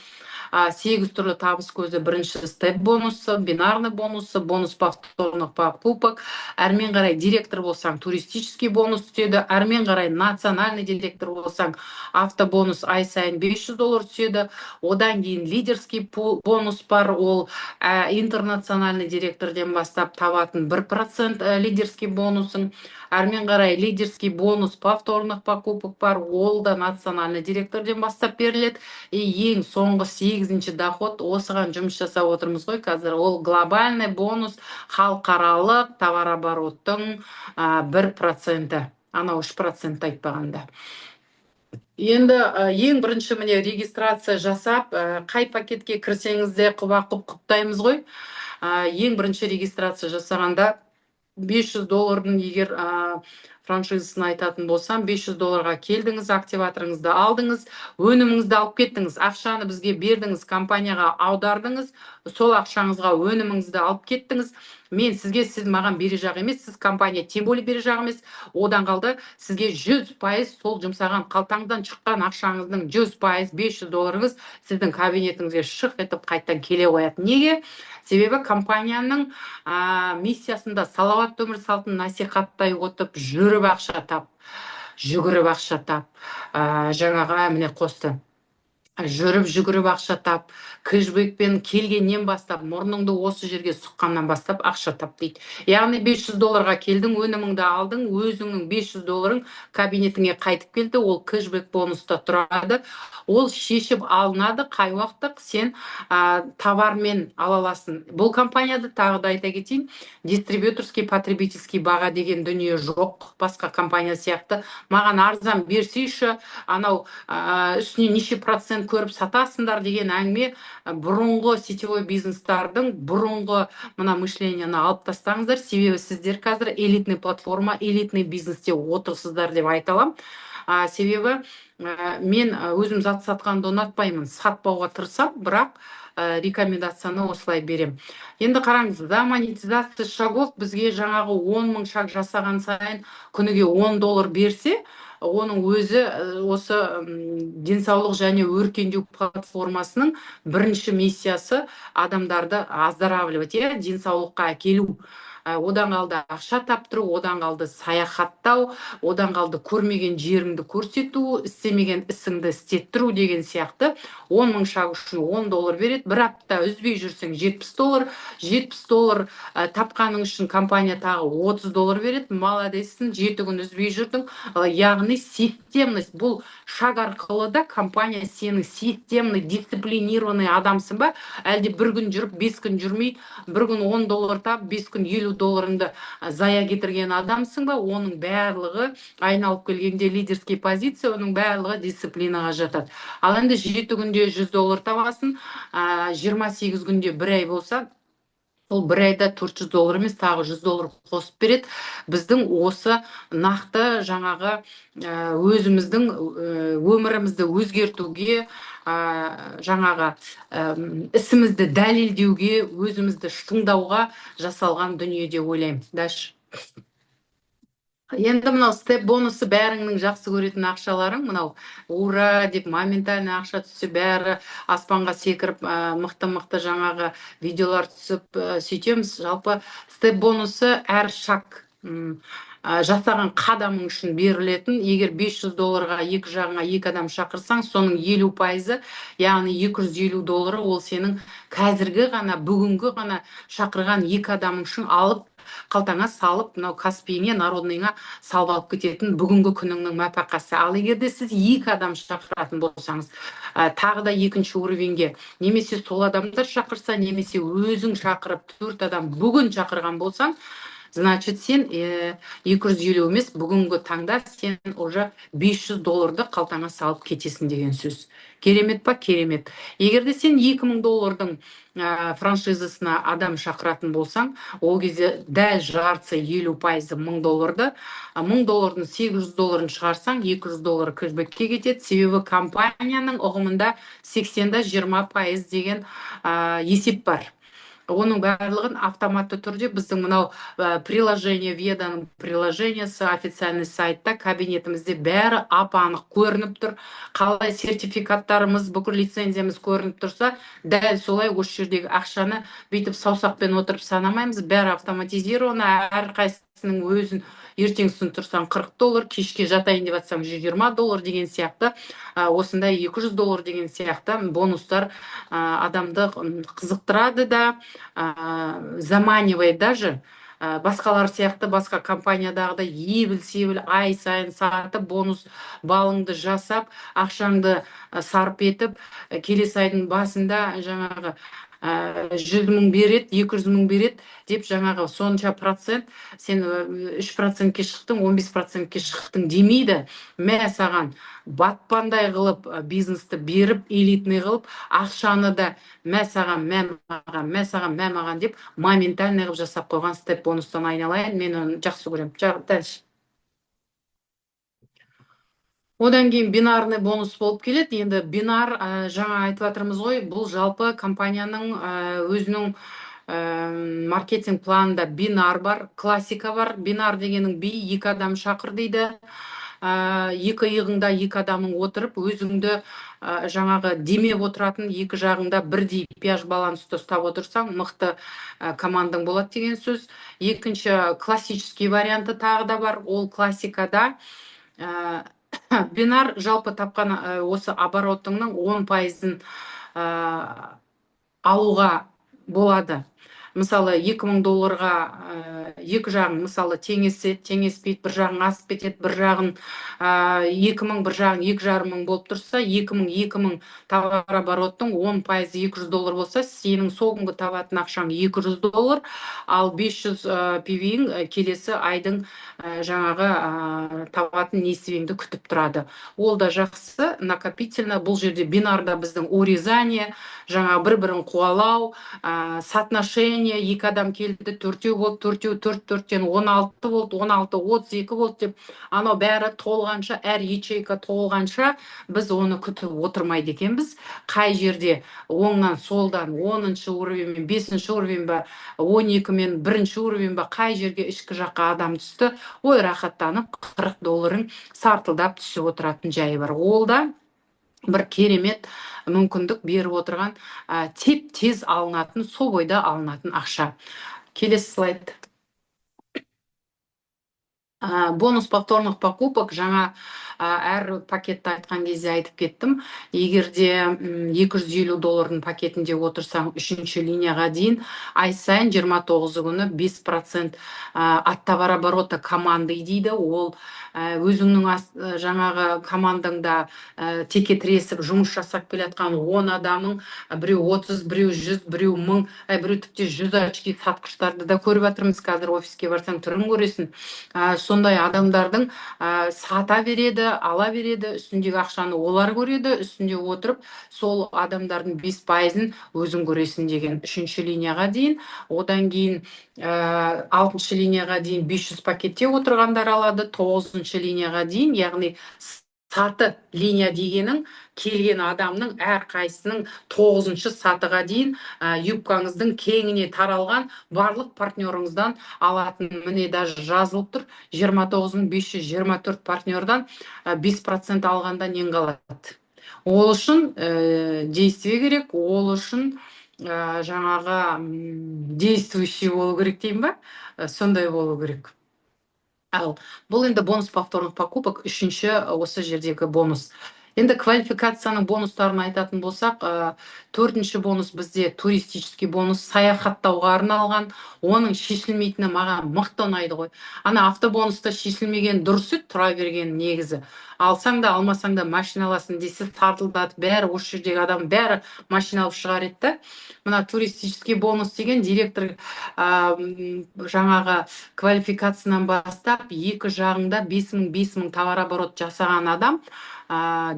S2: 8 түрлі табыс көзі. Бірінші степ бонусы, бинарный бонусы, бонус повторных покупок. Әрмен қарай директор болсаң, туристический бонус түседі. Әрмен қарай национальный директор болсаң, автобонус ай сайын $500 түседі. Одан кейін лидерский бонус бар. Ол интернациональный директорден бастап табатын 1% лидерский бонусың. Әрмен қарай лидерский бонус повторных покупок бар. Ол да национальный директорден бастап беріледі. Ең соңғы 8-ші доход, осыған жұмыс жасап отырмыз ғой қазір. Ол глобальный бонус, халықаралық товар обороттың 1%. Ана 3% айтпағанда. Енді ең бірінші міне регистрация жасап, қай пакетке кірсеңіз де құптаймыз ғой. Ең бірінші регистрация жасағанда $500 егер франшизасын айтатын болсам, $500 келдіңіз, активаторыңызды алдыңыз, өніміңізді алып кеттіңіз, ақшаны бізге бердіңіз, компанияға аудардыңыз, сол ақшаңызға өніміңізді алып кеттіңіз. Мен сізге, сіз маған бере жақ емес, сіз компания тем более бере жақ емес. Одан қалды сізге 100% сол жұмсаған қалтаңыздан шыққан ақшаңыздың 100% $500 сіздің кабинетіңізге шық етіп қайттан келе қояды. Неге? Себебі компанияның миссиясында салауатты өмір салтын насихаттай отып, жүріп ақша тап, жүгіріп ақша тап, жаңағы міне қосты. жүріп жүгіріп ақша тап, кэшбэкпен келгеннен бастап, мұрныңды осы жерге сұққаннан бастап ақша тап дейді. Яғни $500 келдің, өніміңді алдың, өзіңнің $500 кабинетіңе қайтып келді, ол кэшбэк бонуста тұрады. Ол шешіп алынады, қай уақытта сен товармен ала аласың. Бұл компанияда тағы да айта кетейін, дистрибьюторский потребительский баға деген дүние жоқ, басқа компания сияқты. Маған арзан берсейші, анау үстіне неше процент көріп сатасыңдар деген әңгіме бұрынғы сетевой бизнестардың бұрынғы мына мышленияны алып тастаңыздар. Себебі сіздер қазір элитный платформа, элитный бизнесте отырсыздар деп айта аламын. Себебі мен өзім зат сатқанды ұнатпаймын, сатпауға тырысамын, бірақ рекомендацияны осылай берем. Енді қараңыз, за монетизация шагов бізге жаңағы 10 000 шаг жасаған сайын күніге $10 берсе, оның өзі осы денсаулық және өркендеу платформасының бірінші миссиясы адамдарды оздоравливать, денсаулыққа әкелу. Одан қалды ақша таптыру, одан қалды саяхаттау, одан қалды көрмеген жеріңді көрсету, істемеген ісіңді істеттіру деген сияқты 10 000 шаг үшін $10 береді. Бір апта үзбей жүрсең $70, $70 тапқаның үшін компания тағы $30 береді. Молодецсің, 7 күн үзбей жүрдің. Яғни системность, бұл шаг арқылы да компания сені системный, дисциплинированный адамсың ба, әлде бір күн жүріп, 5 күн жүрмей, бір күн $10 тап, 5 күн $50 зая кетірген адамсың ба, оның барлығы айналып келгенде лидерский позиция, оның барлығы дисциплинаға жатады. Ал енді 7 күнде $100 табасың, 28 күнде бір ай болса, ол бір айда $400 емес, тағы $100 қосып береді. Біздің осы нақты жаңағы өзіміздің өмірімізді өзгертуге, жаңағы ісімізді дәлелдеуге, өзімізді шыңдауға жасалған дүние деп ойлаймын. Дальше. Енді мынау степ бонусы бәріңнің жақсы көретін ақшаларың, мынау ура деп моментально ақша түссе, бәрі аспанға секіріп, мықты жаңағы видеолар түсіп сөйтеміз. Жалпы степ бонусы әр шаг жасаған қадамың үшін берілетін. Егер $500-ға екі жағыңа екі адам шақырсаң, соның 50%, яғни $250 ол сенің қазіргі ғана, бүгінгі ғана шақырған екі адамың үшін алып, қалтаңа салып, мынау Каспийіңе, народныйыңа салып алып кететін бүгінгі күніңнің мәпақасы. Ал егерде сіз екі адам шақыратын болсаңыз, тағы да екінші уровеньге, немесе сол адамдар шақырса, немесе өзің шақырып 4 адам бүгін шақырған болсаң, значит, сен 250 емес, бүгінгі таңда сен уже $500 қалтаңа салып кетесің деген сөз. Керемет па? Керемет. Егерде сен $2000 франшизасына адам шақыратын болсаң, ол кезде дәл жартысы 50% $1000, $1000-ның $800 шығарсаң, $200 кэшбэкке кетеді. Себебі компанияның ұғымында 80-20% деген есеп бар. Оның барлығын автоматты түрде біздің мынау приложение, веданың приложениесі, официальный сайтта, кабинетімізде бәрі ап-анық көрініп тұр. Қалай сертификаттарымыз, бүкіл лицензиямыз көрініп тұрса, дәл солай осы жердегі ақшаны бүйтіп саусақпен отырып санамаймыз. Бәрі автоматизированы, әрқайсысының өзін ертеңсін тұрсаң $40, кешке жатайын деп жатсаң $120 деген сияқты, осындай $200 деген сияқты бонустар адамды қызықтырады да, заманивает даже. Басқалар сияқты, басқа компаниядағыдай ебіл-себіл ай сайын сатып, бонус балыңды жасап, ақшаңды сарп етіп, келесі айдың басында жаңағы 100 000 береді, 200 000 береді деп жаңағы сонша процент, сен 3%-ке шықтың, 15%-ке шықтың демейді. Мә саған батпандай қылып бизнесті беріп, элитный қылып, ақшаны да мә саған, мә маған деп моментально қылып жасап қойған степ бонустан айналайын. Мен оны жақсы көрем. Дальше. Одан кейін бинарный бонус болып келеді. Енді бинар, жаңа айтып жатырмыз ғой, бұл жалпы компанияның өзінің маркетинг планында бинар бар, классика бар. Бинар дегенің би, екі адам шақыр дейді. Екі иығыңда екі адамың отырып, өзіңді жаңағы демеп отыратын, екі жағыңда бірдей пияж балансты ұстап отырсаң, мықты командаң болады деген сөз. Екінші классический варианты тағы да бар. Ол классикада бинар жалпы тапқан осы оборотыңның 10%-ын алуға болады. Мысалы 2000 долларға екі жағын мысалы теңеседі, теңеспейді, бір жағын асып кетеді, бір жағын 2000, бір жағын 2,5 мың болып тұрса, 2000 товар обороттың 10%, 200 доллар болса, сенің сол күнгі табатын ақшаң 200 доллар, ал 500 пивиң келесі айдың жаңағы табатын несібеңді күтіп тұрады. Ол да жақсы, накопительно. Бұл жерде бинарда біздің урезание, жаңа бір-бірін қуалау, соотношение, екі адам келді, төртеу болды, төртеу, төрттен 16 болды, 16, 32 болды деп, анау бәрі толғанша, әр ячейка толғанша біз оны күтіп отырмайды екенбіз. Қай жерде оңнан солдан 10-шы уровень, 5-ші уровень ба, 12-мен 1-ші уровень ба, қай жерге ішкі жаққа адам түсті, ой, рахаттанып 40 долларың сартылдап түсіп отыратын жайы бар. Ол да бір керемет мүмкіндік беріп отырған, теп тез алынатын, сол бойда алынатын ақша. Келесі слайд. Бонус повторных покупок, жаңа әр пакетті айтқан кезде айтып кеттім. Егерде 250 доллардың пакетінде отырсаң, 3-ші линияға дейін ай сайын 29 күні 5% от товарооборота команды дейді. Ол өзіңнің жаңағы командаңда теке тіресіп жұмыс жасап келатқан 10 адамың, біреу 30, біреу 100, біреу 1000, біреу тіпті 100 очки сатқыштарды да көріп жатырмыз. Қазір офиске барсаң түрін көресің. Сондай адамдардың сата береді, ала береді, үстіндегі ақшаны олар көреді, үстінде отырып, сол адамдардың 5%-ын өзің көресің деген 3-ші линияға дейін. Одан кейін 6-ші линияға дейін 500 пакетте отырғандар алады, 9-ші линияға дейін, яғни саты линия дегенің келген адамның әр қайсының 9-шы сатыға дейін юбкаңыздың кеңіне таралған барлық партнерыңыздан алатын. Міне даже жазылып тұр, 29.524 партнердан 5% алғанда нең қалады. Ол үшін действие керек, ол үшін жаңағы действующий болу керек деймін ба? Сондай болу керек. Ал бұл енді бонус повторных покупок, 3-ші осы жердегі бонус. Енді квалификацияның бонустарын айтатын болсақ, 4-ші бонус бізде туристический бонус, саяхаттауға арналған. Оның шешілмейтіні маған мықты ұнайды ғой. Ана автобонуста шешілмеген дұрыс еді, тұра берген негізі. Алсаң да, алмасаң да машина аласың десе, тартылдатып, бәрі осы жердегі адам бәрі машина алып шығар еді да. Мына туристический бонус деген директор жаңағы квалификациядан бастап, екі жағында 5000 товарооборот жасаған адам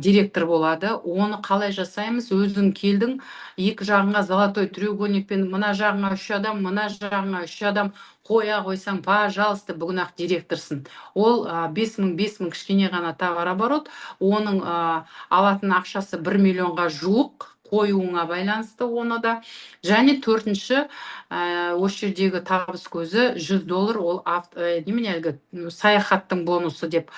S2: директор болады. Оны қалай жасаймыз? Өзің келдің, екі жағыңа золотой треугольникпен, мына жағыңа 3 адам, мына жағыңа 3 адам қоя қойсаң, пожалуйста, бүгін ақ директорсың. Ол 5000 кішкене ғана товарооборот, оның алатын ақшасы 1 миллионға жуық, қоюыңа байланысты оны да. Және 4-ші осы жердегі табыс көзі 100 доллар, ол саяхаттың бонусы деп,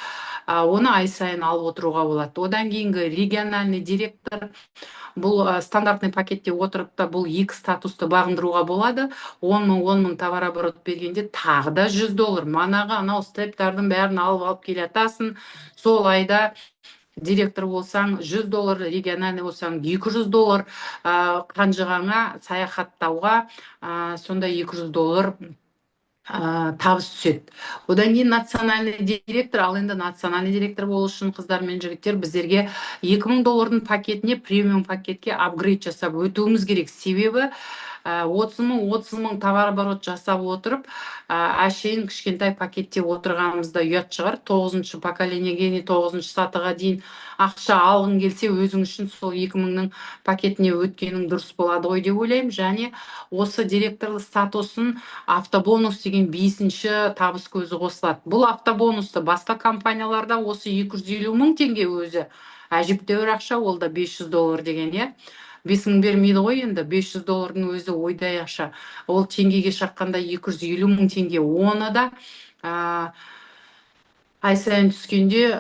S2: оны ай сайын алып отыруға болады. Одан кейінгі региональный директор, бұл стандартный пакетте отырып та бұл 2 статусты бағындыруға болады. 10 мың товарооборот бергенде тағы да 100 доллар. Манағы анау стептардың бәрін алып келатасың. Сол айда директор болсаң 100 доллар, региональный болсаң 200 доллар, қанжығаңа саяхаттауға сонда 200 доллар табыс түседі. Одан кейін национальный директор, ал енді национальный директор болу үшін қыздар мен жігіттер біздерге 2000 доллардың пакетіне, премиум пакетке апгрейд жасап өтуіміз керек. Себебі 30 мың товарооборот жасап отырып, әшейін кішкентай пакетте отырғанымызда ұят шығар. 9-шы поколениеге, 9-шы сатыға дейін ақша алғың келсе, өзің үшін сол 2000-ның пакетіне өткенің дұрыс болады ғой деп ойлаймын. Және осы директорлық статусын автобонус деген 5-ші табыс көзі қосылады. Бұл автобонусты басқа компанияларда осы 250 мың теңге өзі әжептәуір ақша, ол да 500 доллар деген, е. 5000 бермейді ғой енді, 500 доллардың өзі ойдай ақша. Ол теңгеге шаққанда 250 мың теңге. Оны да ай сайын түскенде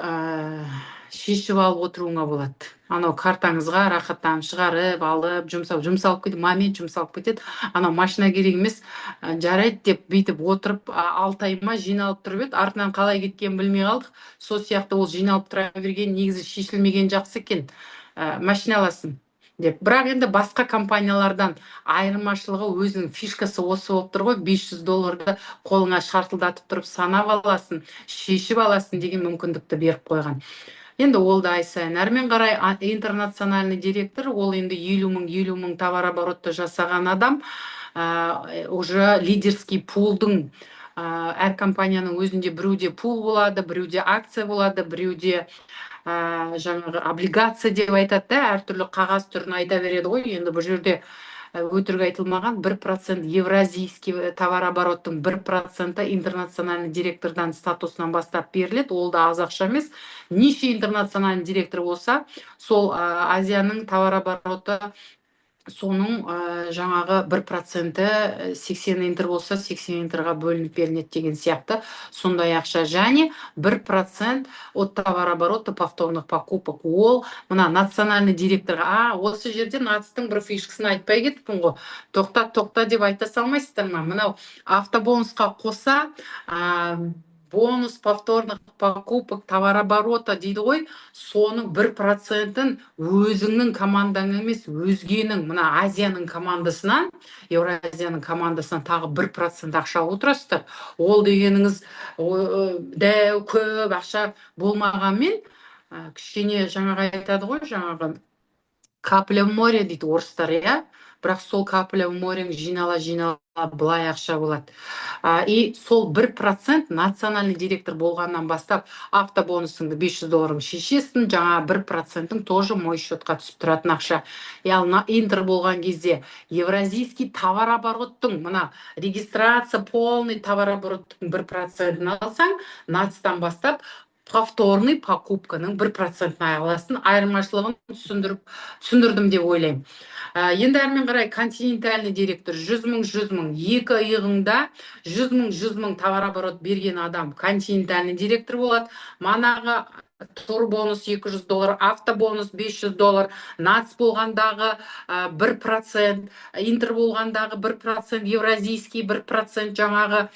S2: шешіп алып отыруыңа болады. Анау картаңызға рахаттанып шығарып алып жұмсалып кетеді, момент жұмсалып кетеді. Анау машина керек емес, жарайды деп бүйтіп отырып 6 ай ма жиналып тұрып еді, артынан қалай кеткенін білмей қалдық. Сол сияқты ол жиналып тұра берген негізі шешілмеген жақсы екен. Машина аласың деп. Бірақ енді басқа компаниялардан айырмашылығы өзінің фишкасы осы болып тұр ғой. $500 қолыңа шартылдатып тұрып санап аласың, шешіп аласың деген мүмкіндікті беріп қойған. Енді ол да ай сайын. Әрмен қарай интернациональный директор, ол енді 50 мың товар оборотты жасаған адам, уже лидерский пулдың, әр компанияның өзінде біреуде пул болады, біреуде акция болады, біреуде жаңағы облигация деп айтады да, әртүрлі қағаз түрін айта береді ғой. Енді бұл жерде өтірік айтылмаған 1% евразийский товарообороттың 1% интернациональный директордан статусынан бастап беріледі. Ол да аз ақша емес. Неше интернациональный директор болса, сол Азияның товарообороты соның жаңағы 1%, 80 интер болса, 80 интерға бөлініп беріледі деген сияқты. Сондай ақша. Және 1% от товарооборота повторных покупок. Ол мына национальный директорға, осы жерде нацтың бір фишкасын айтпай кетіппін ғой. Тоқта деп айта салмайсыздар ма? Мынау автобонусқа қоса бонус повторных покупок товарооборота дейді ғой, соның 1%-ін өзіңнің командаң емес, өзгенің, мына Азияның командасынан, Евразияның командасынан тағы 1% ақша отырасыздар. Ол дегеніңіз дәу көп ақша болмағанмен, кішкене жаңағы айтады ғой, жаңағы капля в море дейді орыстар, иә. Бірақ сол капля в морең жинала былай ақша болады. И сол 1% национальный директор болғаннан бастап автобонусыңды $500 шешесің, жаңа 1%-ың тоже мой счетқа түсіп тұратын ақша. Ал интер болған кезде евразийский товарообороттың, мына регистрация полный товарообороттың 1%-ын алсаң, нацтан бастап повторный покупканың 1%-ын аласың. Айырмашылығын түсіндірдім деп ойлаймын. Енді әрмен қарай континентальный директор 100 мың, екі иығыңда 100 мың товарооборот берген адам континентальный директор болады. Манағы турбонус $200, автобонус $500, нац болғандағы 1%, интер болғандағы 1%, евразийский 1%, жаңағы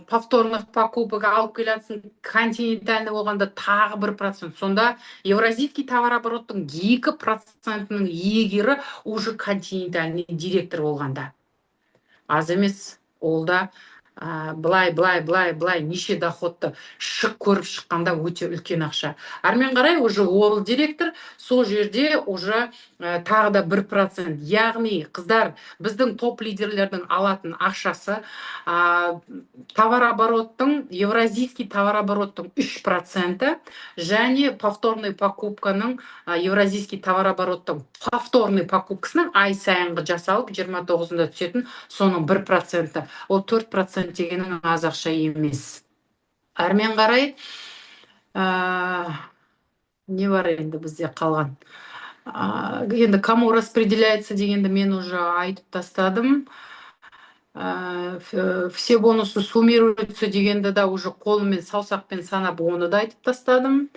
S2: повторных покупок алып келесің, континентальный болғанда тағы 1%. Сонда евразийский товарообороттың 2%-ның иегері уже континентальный директор болғанда. Аз емес, ол да былай неше доходты көріп шыққанда өте үлкен ақша. Әрмен қарай уже ол директор, сол жерде уже тағы да 1%. Яғни, қыздар, біздің топ лидерлердің алатын ақшасы товарообороттың, евразийский товарообороттың 3%, және повторный покупканың, евразийский товарообороттың повторный покупкасының ай сайынғы жасалып 29-ында түсетін соның 1%. Ол 4% дегенің аз ақша емес. Әрмен қарай, не бар енді бізде қалған? Енді кому распределяется дегенді мен уже айтып тастадым. Все бонусы суммируются дегенді да уже қолымен саусақпен санап, оны да айтып тастадым.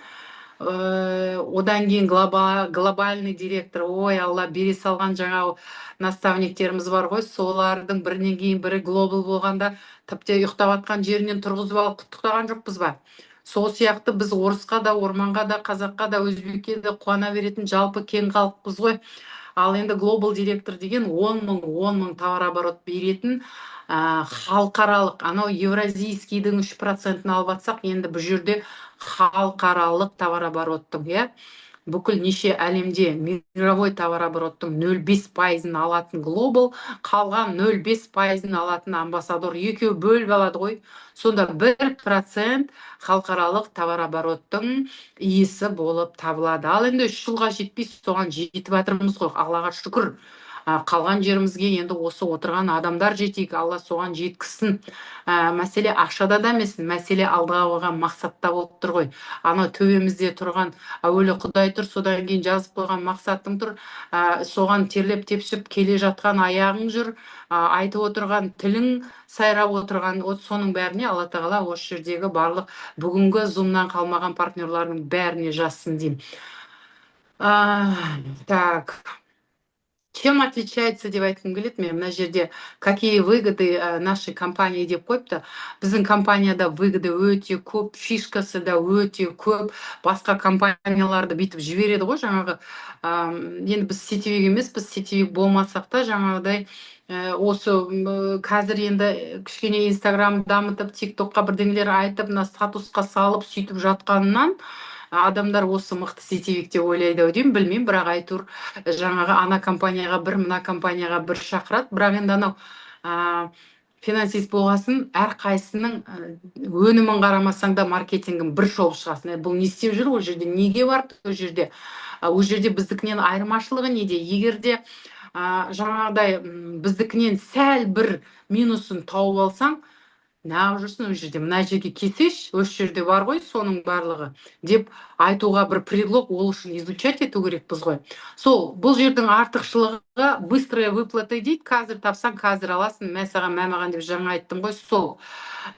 S2: Одан кейін глобальный директор, ой алла, бере салған жаңа наставниктеріміз бар ғой, солардың бірінен кейін бірі глобал болғанда тіпті ұйықтап атқан жерінен тұрғызып алып құттықтаған жоқпыз ба? Сол сияқты біз орысқа да, орманға да, қазаққа да, өзбекке де қуана беретін жалпы кең халықпыз ғой. Ал енді глобал директор деген 10 мың товарооборот беретін халықаралық, анау евразийскийдің 3%-ын алып атсақ, енді бұл жерде халықаралық товарообороттың, бүкіл неше әлемде мировой товарообороттың 0,5%-ын алатын глобал, қалған 0,5%-ын алатын амбассадор, екеу бөліп алады ғой. Сонда 1% халықаралық товарообороттың иесі болып табылады. Ал енді 3 жылға жетпей соған жетіп жатырмыз ғой, Аллаға шүкір. қалған жерімізге енді осы отырған адамдар жетейік, алла соған жеткізсін. Мәселе ақшада да емес, мәселе алдыға қойған мақсатта болып тұр ғой. Ана төбемізде тұрған әуелі Құдай тұр, содан кейін жазып қойған мақсатың тұр. Соған терлеп тепшіп келе жатқан аяғың жүр, айтып отырған тілің сайрап отырған, соның бәріне Алла тағала осы жердегі барлық бүгінгі зумнан қалмаған партнерлардың бәріне жазсын деймін. Так, чем отличается деп айтқым келеді мен мына жерде, какие выгоды нашей компании деп қойыпты. Біздің компанияда выгоды өте көп, фишкасы да өте көп. Басқа компанияларды бүйтіп жібереді ғой жаңағы. Енді біз сетевик емеспіз, сетевик болмасақ та жаңағыдай осы қазір енді кішкене Инстаграм дамытып, ТикТокқа бірдеңелер айтып, мына статусқа салып сөйтіп жатқанынан адамдар осы мықты сетевик деп ойлайды ау деймін, білмеймін, бірақ әйтеуір жаңағы ана компанияға бір, мына компанияға бір шақырады. Бірақ енді анау финансист болғасын, әрқайсының өнімін қарамасаң да маркетингін бір шолып шығасың. Бұл не істеп жүр ол жерде, неге барды ол жерде? Ол жерде біздікінен айырмашылығы неде? Егер де жаңағыдай біздікінен сәл бір минусын тауып алсаң, неғып жүрсің ол жерде, мына жерге келсейші, осы жерде бар ғой соның барлығы деп айтуға бір предлог, ол үшін изучать ету керекпіз ғой. Сол, бұл жердің артықшылығы быстрая выплата дейді, қазір тапсаң қазір аласың, мә саған мә маған деп жаңа айттым ғой. Сол,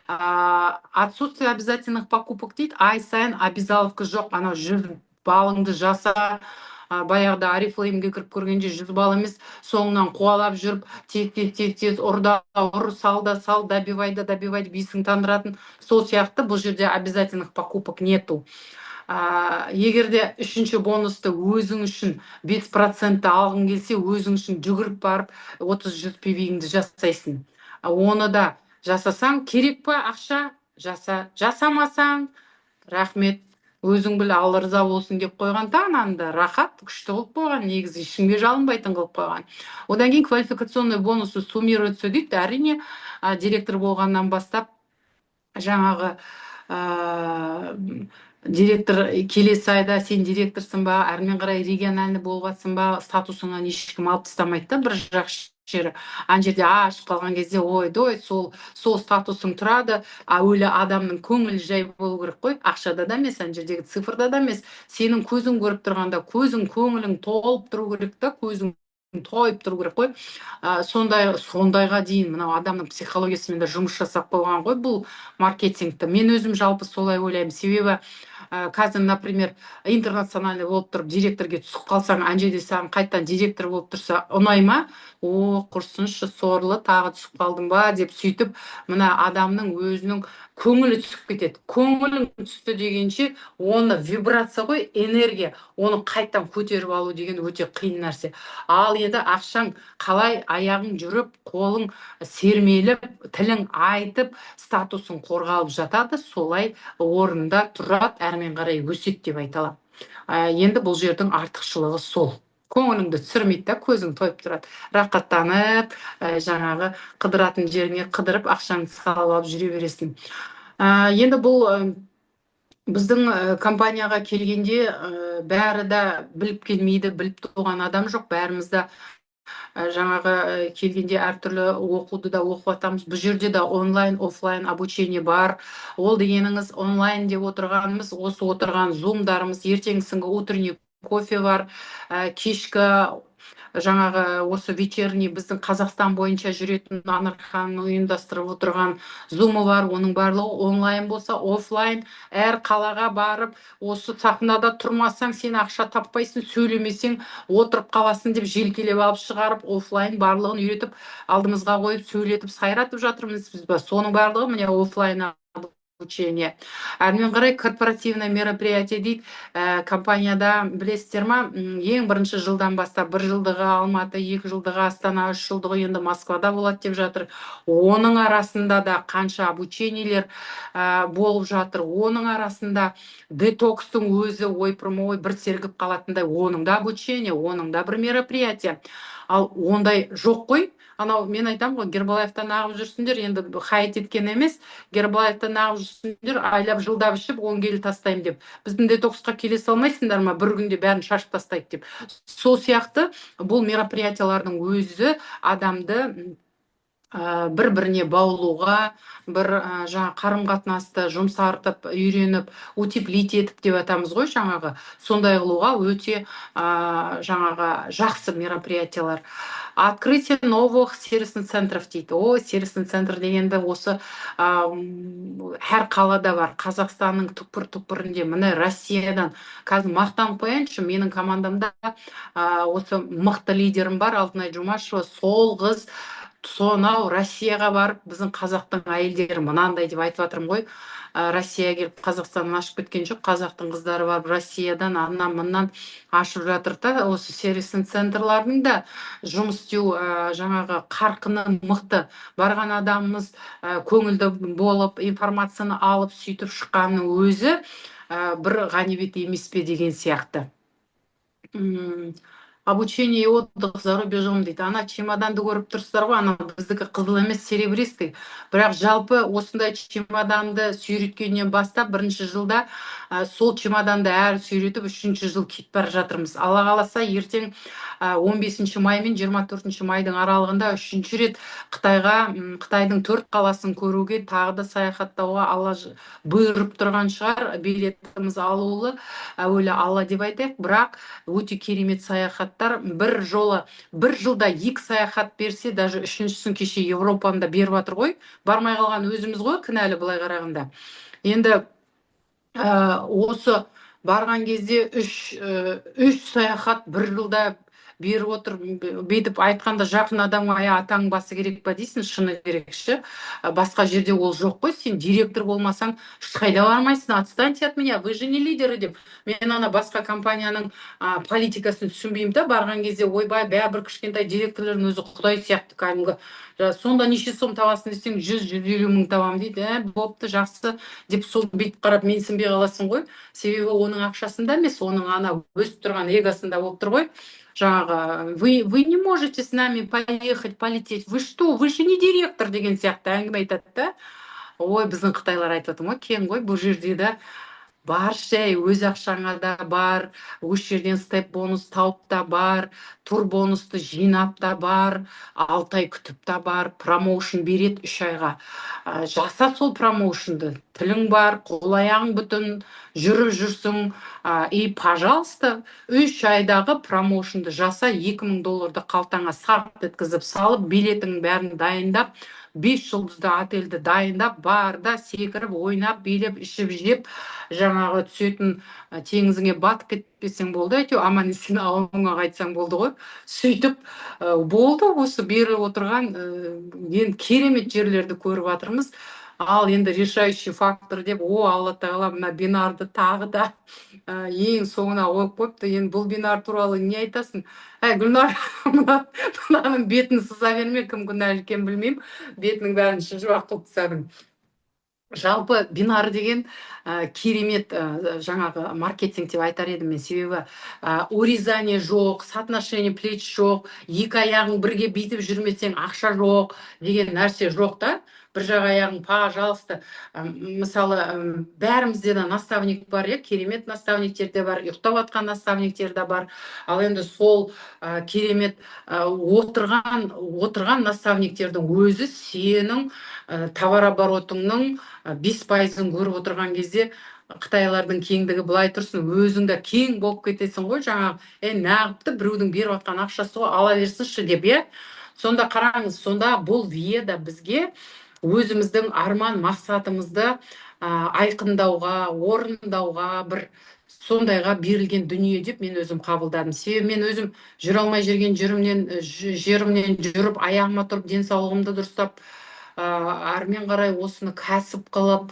S2: отсутствие обязательных покупок дейді, ай сайын обязаловка жоқ, анау 100 балыңды жаса, баяғыда Арифлеймге кіріп көргенде 100 балл емес, соңынан қуалап жүріп, тез ұр, сал, добивай деп бисің тандыратын. Сол сияқты бұл жерде обязательных покупок нету. Егер де үшінші бонусты өзің үшін 5% алғың келсе, өзің үшін жүгіріп барып 30-100 пивигіңді жасайсың. Оны да жасасаң, керек па ақша? Жаса. Жасамасаң, рахмет, өзің біл, Алла риза болсын деп қойған да, ананда рахат, күшті қылып қойған, негізі ешкімге жалынбайтын қылып қойған. Одан кейін квалификационный бонусы суммируется дейді. Әрине, директор болғаннан бастап жаңағы директор келесі айда сен директорсың ба, әрмен қарай региональный болып жатсың ба, статусыңнан ешкім алып тастамайды да, бір жақсы жері. Ана жерде ашып қалған кезде ой-дой, сол статусың тұрады, әуелі адамның көңілі жай болу керек қой, ақшада да емес, ана жердегі цифрда да емес. Сенің көзің көріп тұрғанда, көңілің толып тұру керек та, көзің тойып тұру керек қой. Сондайға дейін мынау адамның психологиясымен де жұмыс жасап қойған ғой бұл маркетингті. Мен өзім жалпы солай ойлаймын. Себебі қазір, например, интернациональный болып тұрып директорге түсіп қалсаң, ана жерде саған қайтадан директор болып тұрса, ұнай ма? Құрсыншы, сорлы, тағы түсіп қалдың ба деп сөйтіп, мына адамның өзінің көңілі түсіп кетеді. Көңілің түсті дегенше, оны вибрация ғой, энергия, оны қайтадан көтеріп алу деген өте қиын нәрсе. Ал енді ақшаң қалай аяғың жүріп, қолың сермеліп, тілің айтып, статусың қорғалып жатады, солай орында тұрады, әрмен қарай өседі деп айта аламын. Енді бұл жердің артықшылығы сол. Көңіліңді түсірмейді да, көзің тойып тұрады. Рақаттанып, жаңағы қыдыратын жеріңе қыдырып, ақшаңды салып алып жүре бересің. Енді бұл біздің компанияға келгенде бәрі да біліп келмейді, біліп туған адам жоқ, бәрімізді жаңағы келгенде әртүрлі оқуды да оқып атамыз. Бұл жерде де онлайн, офлайн обучение бар. Ол дегеніңіз онлайн деп отырғанымыз, осы отырған зумдарымыз, ертеңгісінгі утренний кофе бар, кешкі жаңағы осы вечерний біздің Қазақстан бойынша жүретін Анарханның ұйымдастырып отырған зумы бар. Оның барлығы онлайн болса, офлайн, әр қалаға барып, осы сахнада тұрмасаң, сен ақша таппайсың, сөйлемесең отырып қаласың деп желкелеп алып шығарып, офлайн барлығын үйретіп, алдымызға қойып, сөйлетіп, сайратып жатырмыз біз. Соның барлығы міне офлайн обучение. Әрмен қарай корпоративное мероприятие дейді. Компанияда білесіздер ма, ең бірінші жылдан бастап 1 жылдығы Алматы, 2 жылдығы Астана, 3 жылдығы енді Москвада болады деп жатыр. Оның арасында да қанша обучениелер болып жатыр. Оның арасында детокстың өзі ойпырмой бір сергіп қалатындай, оның да обучение, оның да бір мероприятие. Ал ондай жоқ қой. анау мен айтамын ғой, Гербалаевтан ағып жүрсіңдер, енді хайт еткен емес, Гербалаевтан ағып жүрсіңдер, айлап жылдап ішіп 10 келі тастаймын деп. Біздің детоксқа келе салмайсыңдар ма, бір күнде бәрін шашып тастайды деп. Сол сияқты бұл мероприятиялардың өзі адамды бір-біріне баулуға, бір жаңа қарым-қатынасты жұмсартып, үйреніп, утеплить етіп деп атамыз ғой жаңағы, сондай қылуға өте жаңағы жақсы мероприятиялар. Открытие новых сервисных центров дейді. Сервисный центр дегенді осы әр қалада бар. Қазақстанның түкпір-түкпірінде, міне Россиядан. Қазір мақтанып қояйыншы, менің командамда осы мықты лидерім бар, Алтынай Жұмашева. Сол қыз сонау Россияға барып, біздің қазақтың әйелдері мынандай деп айтып жатырмын ғой. Россияға келіп Қазақстаннан ашып кеткен жоқ. Қазақтың қыздары барып Россиядан аннан-мыннан ашып жатыр да. Осы сервисный центрлардың да жұмыс істеу жаңағы қарқыны мықты. Барған адамымыз көңілді болып, информацияны алып, сөйтіп шыққанның өзі бір ғанибет емес пе деген сияқты. Обучение и отдых за рубежом дейді. Ана чемоданды көріп тұрсыздар ғой, ана біздікі қызыл емес, серебристый. Бірақ жалпы осындай чемоданды сүйреткеннен бастап бірінші жылда сол чемоданды әрі сүйретіп, үшінші жыл кетіп бара жатырмыз. Алла қаласа, ертең 15 май мен 24 майдың аралығында үшінші рет Қытайдың 4 қаласын көруге, тағы да саяхаттауға Алла бұйырып тұрған шығар. Билетіміз алулы, әуелі Алла деп айтайық, бірақ өте керемет саяхаттар. Бір жылда 2 саяхат берсе, даже үшіншісін кеше Европаны да беріп жатыр ғой. Бармай қалған өзіміз ғой, кінәлі былай қарағанда. Енді осы барған кезде 3 саяхат бір жылда беріп отыр. Бейтіп айтқанда жақын адамға атаң басы керек па дейсің, шыны керекші. Басқа жерде ол жоқ қой. Сен директор болмасаң ешқайда бармайсың. Отстаньте от меня, вы же не лидеры деп. Мен ана басқа компанияның политикасын түсінбеймін да. Барған кезде ойбай, бәрібір кішкентай директорлардың өзі құдай сияқты кәдімгі. Сонда неше сом табасың десең, 100-150 мың табамын дейді. Бопты, жақсы деп сол бүйтіп қарап менсінбей қаласың ғой. Себебі оның ақшасында емес, оның ана өсіп тұрған эгосында болып тұр ғой. Жаңағы вы не можете с нами поехать, полететь. Вы что? Вы же не директор деген сияқты әңгіме айтады да. Ой, біздің қытайлар айтып отыр ғой, кен ғой бұл жерде да. Бар жай, өз ақшаңа да бар, осы жерден степ бонус тауып та бар, тур бонусты жинап та бар, 6 ай күтіп та бар, промоушен береді 3 айға. Жаса сол промоушенді. Тілің бар, қол аяғың бүтін, жүріп жүрсің, и пожалуйста, 3 айдағы промоушенді жаса, $2000 қалтаңа сарт еткізіп салып, билетің бәрін дайындап, 5 жұлдызды отельді дайындап, барда секіріп, ойнап, билеп, ішіп, жеп, жаңағы түсетін теңізіңе батып кетпесең болды. Әйтеу аман есен ауылыңа қайтсаң болды ғой. Сөйтіп болды, осы беріліп отырған енді керемет жерлерді көріп жатырмыз. Ал енді решающий фактор деп, Алла тағала мына бинарды тағы да ең соңына қойып қойыпты. Енді бұл бинар туралы не айтасың? Гүлнар, мынаның бетін сыза берме, кім күнәлі екенін білмеймін. Бетінің бәрін шыжбақ қылып тастадың. Жалпы бинар деген керемет жаңағы маркетинг деп айтар едім мен. Себебі урезание жоқ, соотношение плеч жоқ, 2 аяғың бірге бүйтіп жүрмесең ақша жоқ деген нәрсе жоқ та. Бір жақ аяғың, пожалуйста. Мысалы, бәрімізде де наставник бар, керемет наставниктер де бар, ұйықтап жатқан наставниктер де бар. Ал енді сол керемет отырған наставниктердің өзі сенің товарооборотыңның 5%-ын көріп отырған кезде Қытайлардың кеңдігі былай тұрсын, өзіңді кең болып кетесің ғой, жаңағы, нағыпты біреудің беріп жатқан ақшасы ғой, ала берсінші деп, Сонда қараңыз, сонда бұл веда бізге өзіміздің арман мақсатымызды айқындауға, орындауға, бір сондайға берілген дүние деп мен өзім қабылдадым. Себебі мен өзім жүре алмай жүрген жерімнен жүріп, аяғыма тұрып, денсаулығымды дұрыстап, әрмен қарай осыны кәсіп қылып,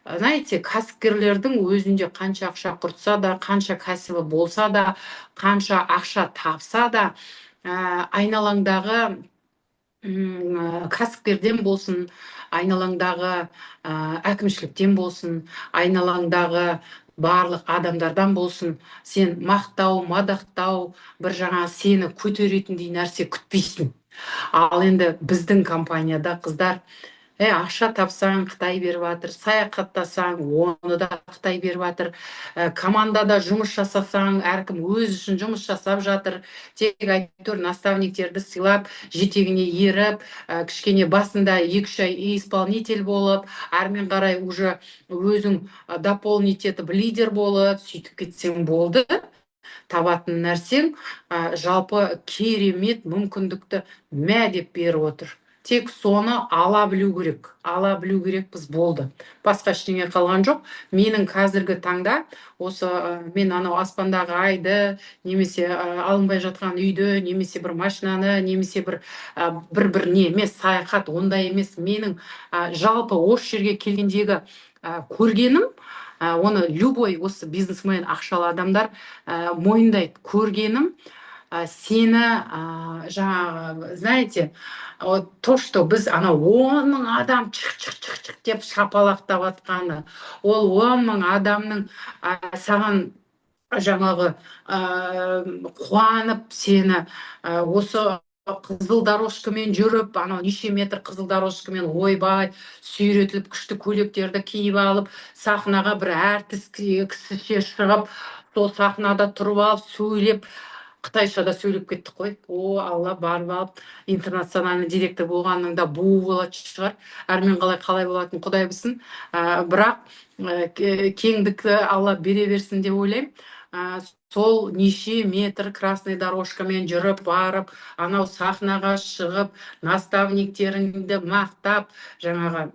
S2: знаете, кәсіпкерлердің өзінде қанша ақша құртса да, қанша кәсібі болса да, қанша ақша тапса да, айналаңдағы кәсіпкерден болсын, айналаңдағы әкімшіліктен болсын, айналаңдағы барлық адамдардан болсын, сен мақтау, мадақтау, бір жаңа сені көтеретіндей нәрсе күтпейсің. Ал енді біздің компанияда қыздар ақша тапсаң Қытай беріп жатыр, саяхаттасаң оны да Қытай беріп жатыр, командада жұмыс жасасаң әркім өз үшін жұмыс жасап жатыр. Тек әйтеуір наставниктерді сыйлап, жетегіне еріп, кішкене басында 2-3 ай исполнитель болып, әрмен қарай уже өзің дополнить етіп лидер болып, сөйтіп кетсең болды. Табатын нәрсең жалпы керемет мүмкіндікті мә деп беріп отыр. Тек соны ала білу керек. Ала білу керекпіз, болды. Басқа ештеңе қалған жоқ. Менің қазіргі таңда осы мен анау аспандағы айды, немесе алынбай жатқан үйді, немесе бір машинаны, немесе бір не емес, саяхат ондай емес. Менің жалпы осы жерге келгендегі көргенім, оны любой осы бизнесмен, ақшалы адамдар мойындайды. Көргенім, сені жаңағы, знаете, то, что біз ана 10 мың адам чық деп шапалақтап атқаны, ол 10 мың адамның саған жаңағы қуанып сені осы қызыл дорожкамен жүріп, анау неше метр қызыл дорожкамен ойбай сүйретіліп, күшті көйлектерді киіп алып, сахнаға бір әртіс кісіше шығып, сол сахнада тұрып алып сөйлеп, қытайша да сөйлеп кеттік қой. Алла, барып алып интернациональный директор болғаныңда бу болатын шығар. Әрмен қалай болатын Құдай білсін. Бірақ кеңдікті Алла бере берсін деп ойлаймын. Сол неше метр красный дорожкамен жүріп барып, анау сахнаға шығып, наставниктеріңді мақтап, жаңағы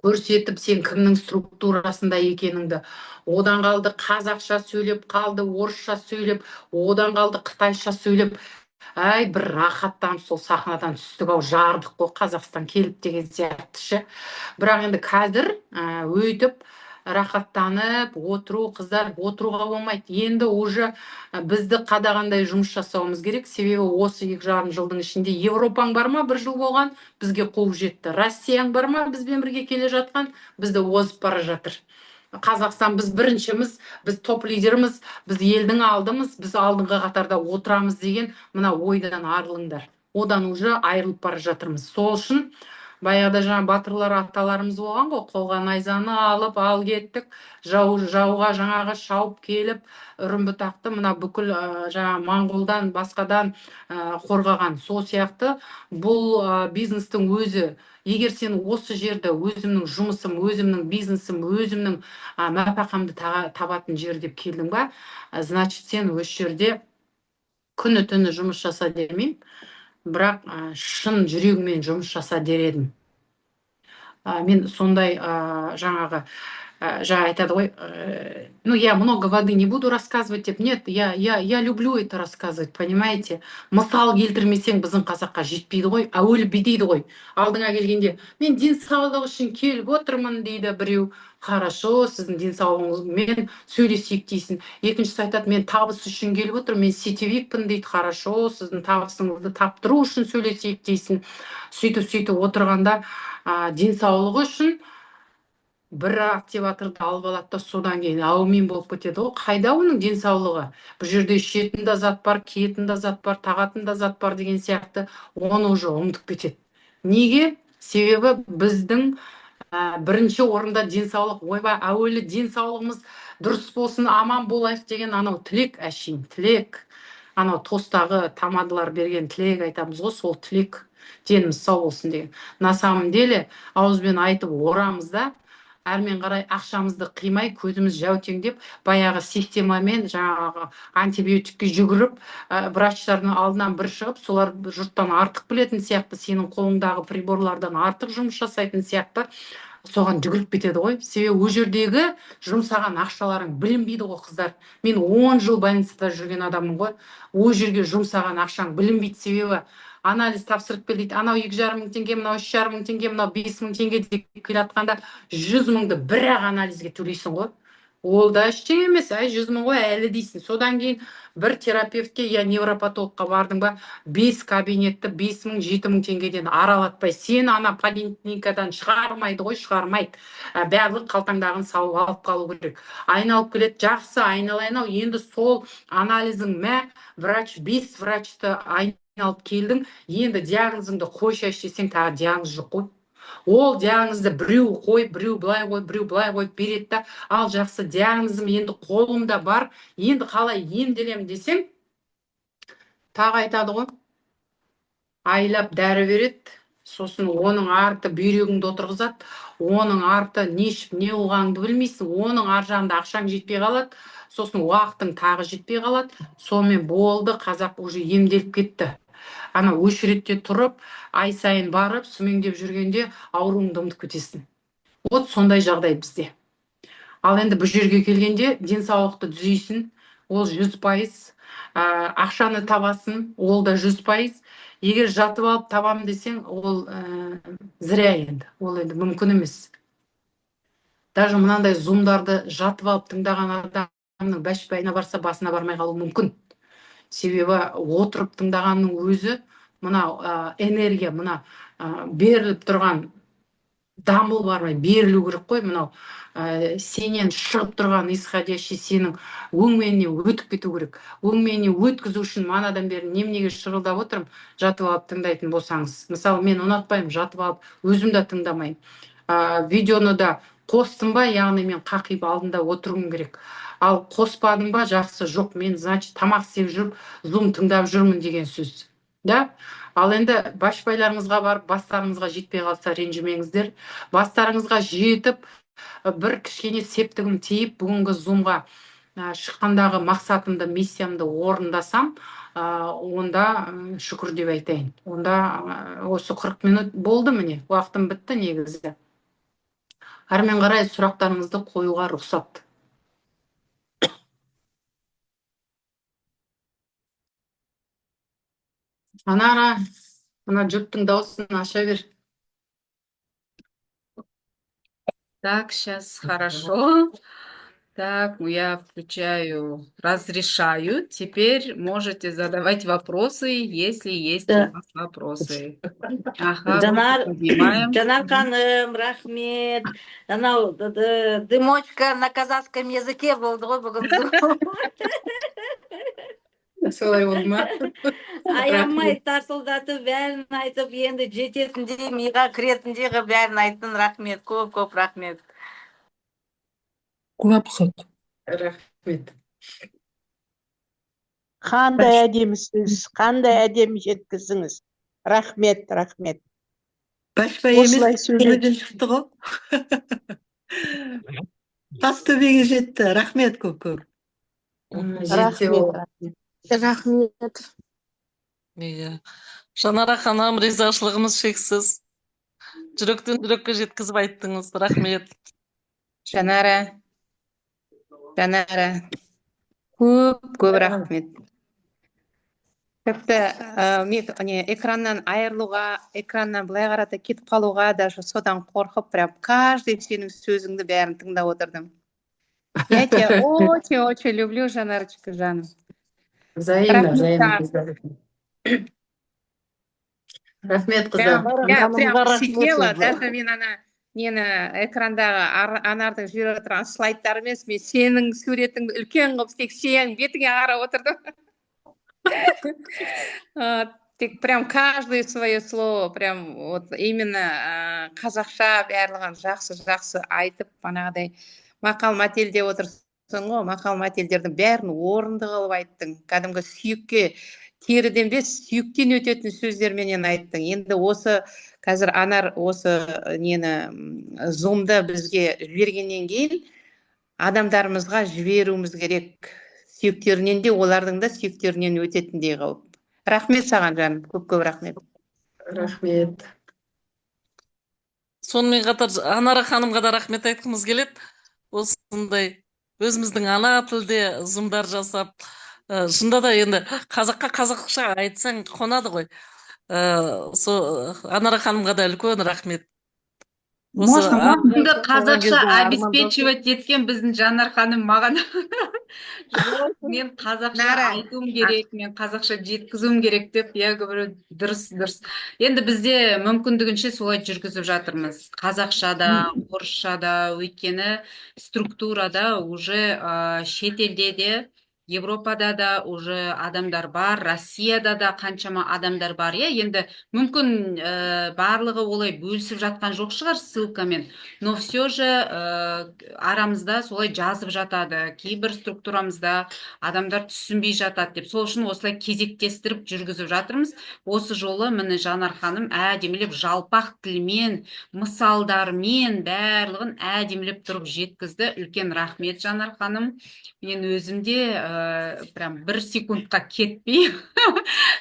S2: көрсетіп, сен кімнің структурасында екеніңді. Одан қалды қазақша сөйлеп, қалды орысша сөйлеп, одан қалды қытайша сөйлеп. Бір рахаттанып сол сахнадан түстік-ау, жардық қой, Қазақстан келіп деген сияқты ше. Бірақ енді қазір өйтіп рахаттанып отыру, қыздар, отыруға болмайды. Енді уже бізді қадағандай жұмыс жасауымыз керек. Себебі осы 2,5 жылдың ішінде Европаң бар ма, 1 жыл болған, бізге қуып жетті. Россияң бар ма, бізбен бірге келе жатқан, бізді озып бара жатыр. Қазақстан, біз біріншіміз, біз топ лидеріміз, біз елдің алдымыз, біз алдыңғы қатарда отырамыз деген мына ойдан арылыңдар. Одан уже айырылып бара жатырмыз. Сол үшін баяғыда жаңа батырлар аталарымыз болған ғой, қолға найзаны алып ал кеттік, жауға жаңағы шауып келіп, үрім-бұтақты мына бүкіл жаңа Моңғолдан, басқадан қорғаған. Сол сияқты бұл бизнестің өзі, егер сен осы жерді өзімнің жұмысым, өзімнің бизнесім, өзімнің нәпақамды табатын жер деп келдің ба, значит, сен осы жерде күні түні жұмыс жаса демеймін, бірақ шын жүрегімен жұмыс жаса дер едім. Мен сондай жаңағы жаңа айтады ғой, ну, я много воды не буду рассказывать деп. Нет, я люблю это рассказывать, понимаете? Мысал келтірмесең біздің қазаққа жетпейді ғой, әуелі бүйдейді ғой. Алдыңа келгенде, мен денсаулық үшін келіп отырмын дейді біреу. Хорошо, сіздің денсаулығыңызмен сөйлесейік дейсің. Екіншісі айтады, мен табыс үшін келіп отырмын, мен сетевикпін дейді. Хорошо, сіздің табысыңызды таптыру үшін сөйлесейік дейсің. Сөйтіп отырғанда денсаулығы үшін бір активаторды алып алады да, содан кейін әумин болып кетеді ғой. Қайда оның денсаулығы? Бұл жерде ішетін да зат бар, киетін да зат бар, тағатын да зат бар деген сияқты, оны уже ұмытып кетеді. Неге? Себебі біздің бірінші орында денсаулық. Ойбай, әуелі денсаулығымыз дұрыс болсын, аман болайық деген анау тілек, әшейін тілек. Анау тостағы тамадалар берген тілек айтамыз ғой, сол тілек. Деніміз сау болсын деген. На самом деле ауызбен айтып орамыз да, әрмен қарай ақшамызды қимай, көзіміз жәутеңдеп, баяғы системамен жаңағы антибиотикке жүгіріп, врачтардың алдынан бір шығып, солар жұрттан артық білетін сияқты, сенің қолыңдағы приборлардан артық жұмыс жасайтын сияқты, соған жүгіріп кетеді ғой. Себебі ол жердегі жұмсаған ақшаларың білінбейді ғой, қыздар. Мен 10 жыл больницада жүрген адаммын ғой. Ол жерге жұмсаған ақшаң білінбейді. Себебі анализ тапсырып кел дейді. Анау 2,5 мың теңге, мынау 3,5 мың теңге, мынау 5 мың теңге деп келатқанда 100 мыңды бір-ақ анализге төлейсің ғой. Ол да ештеңе емес, 100 мың ғой әлі дейсің. Содан кейін бір терапевтке, я невропатологқа бардың ба, 5 кабинетті 5 мың, 7 мың теңгеден аралатпай, сен ана поликлиникадан шығармайды ғой, шығармайды. Барлық қалтаңдағын салып алып қалу керек. Айналып келеді, жақсы айналайын-ау, енді сол анализің врач 5 врачты алып келдің, енді диагнозыңды қой шаш десең, тағы диагноз жоқ қой. Ол диагнозды біреу қойып, біреу былай қойып, біреу былай қойып береді да, ал жақсы диагнозым енді қолымда бар, енді қалай емделемін десең, тағы айтады ғой, айлап дәрі береді, сосын оның арты бүйрегіңді отырғызады, оның арты не ішіп не қылғаныңды білмейсің, оның ар жағында ақшаң жетпей қалады, сосын уақытың тағы жетпей қалады, сонымен болды, қазақ уже емделіп кетті. Ана очередьте тұрып, ай сайын барып, сүмеңдеп жүргенде ауруыңды ұмытып кетесің. Вот сондай жағдай бізде. Ал енді бұл жерге келгенде денсаулықты түзейсің, ол 100%, ақшаны табасың, ол да 100%. Егер жатып алып табам десең, ол зря енді, ол енді мүмкін емес. Даже мынандай зумдарды жатып алып тыңдаған адамның бәшбайына барса, басына бармай қалуы мүмкін. Себебі отырып тыңдағанның өзі, мына энергия, мына беріліп тұрған дамыл бармай берілу керек қой, мынау сенен шығып тұрған исходящий сенің өңменіне өтіп кету керек. Өңменіне өткізу үшін манадан бері неменеге шырылдап отырмын, жатып алып тыңдайтын болсаңыз. Мысалы, мен ұнатпаймын жатып алып, өзім де тыңдамаймын. Видеоны да қостым ба, яғни мен қақиып алдында отыруым керек. Ал қоспадым ба, жақсы, жоқ, мен, значит, тамақ істеп жүріп, зум тыңдап жүрмін деген сөз. Да? Ал енді башбайларыңызға барып, бастарыңызға жетпей қалса ренжімеңіздер. Бастарыңызға жетіп, бір кішкене септігім тиіп, бүгінгі зумға шыққандағы мақсатымды, миссиямды орындасам, онда шүкір деп айтайын. Онда осы 40 минут болды, міне, уақытым бітті негізі. Әрмен қарай сұрақтарыңызды қоюға рұқсат. Анара, мына жұрттың дауысын аша бер.
S1: Так, сейчас хорошо. Так, я включаю, разрешаю. Теперь можете задавать вопросы, если есть у вас вопросы. Ага,
S3: Жанар,
S1: руку поднимаем.
S3: Жанар ханым, рахмет. Анау дымочка на казахском языке болды ғой бүгін.
S2: Солай болды ма?
S3: Аямай тарсылдатып бәрін айтып, енді жететіндей, миға кіретіндей қылып бәрін айттың. Рахмет, көп рахмет.
S2: Рахмет.
S4: Қандай әдемісіз, қандай әдемі жеткіздіңіз. Рахмет.
S5: Башбай
S4: Осылай
S5: емес,
S4: сөйлейді.
S5: төбеден шықты ғой. Тас төбеге жетті. Рахмет көп.
S2: Жетсе ол.
S3: Рахмет.
S6: Иә. Жанара ханым, ризашылығымыз шексіз. Жүректен жүрекке жеткізіп айттыңыз. Рахмет.
S1: Жанара. Көп рахмет. Тіпті экраннан айырылуға, экраннан былай қарата кетіп қалуға, даже содан қорқып, прям каждый сенің сөзіңді бәрін тыңдап отырдым. Я тебя очень люблю, Жанарочка, жаным.
S2: Взаимно. Рахмет, қыздар.
S1: Прям сидела, даже мен нені экрандағы Анардың жіберіп отырған слайдтар емес, мен сенің суретіңді үлкен қылып тек сенің бетіңе қарап отырдым. Тек прям каждое свое слово, прям вот именно қазақша барлығын жақсы айтып, манағыдай мақал мәтелде отырсың ғой, мақал мәтелдердің бәрін орынды қылып айттың. Кәдімгі сүйекке, теріден емес, сүйектен өтетін сөздерменен айттың. Енді осы қазір Анар осы нені зумды бізге жібергеннен кейін адамдарымызға жіберуіміз керек. Сүйектерінен де, олардың да сүйектерінен өтетіндей қылып. Рахмет саған, жаным, көп рахмет.
S2: Рахмет.
S6: Сонымен қатар Анара ханымға да рахмет айтқымыз келеді. Осындай өзіміздің ана тілде зумдар жасап, шында да енді қазаққа қазақша айтсаң қонады ғой. Анара ханымға да үлкен рахмет.
S1: Можно қазақша обеспечивать еткен біздің Жанар ханым маған. Мен қазақша айтуым керек, мен қазақша жеткізуім керек деп, я говорю, дұрыс. Енді бізде мүмкіндігінше солай жүргізіп жатырмыз. Қазақшада, орысшада, өйткені структурада уже шетелде де
S7: Европада да уже адамдар бар, Россияда да қаншама адамдар бар, иә. Енді мүмкін барлығы олай бөлісіп жатқан жоқ шығар ссылкамен, но все же арамызда солай жазып жатады. Кейбір структурамызда адамдар түсінбей жатады деп. Сол үшін осылай кезектестіріп жүргізіп жатырмыз. Осы жолы міне Жанар ханым әдемілеп жалпақ тілмен, мысалдармен барлығын әдемілеп тұрып жеткізді. Үлкен рахмет, Жанар ханым. Мен өзімде прям 1 секундқа кетпей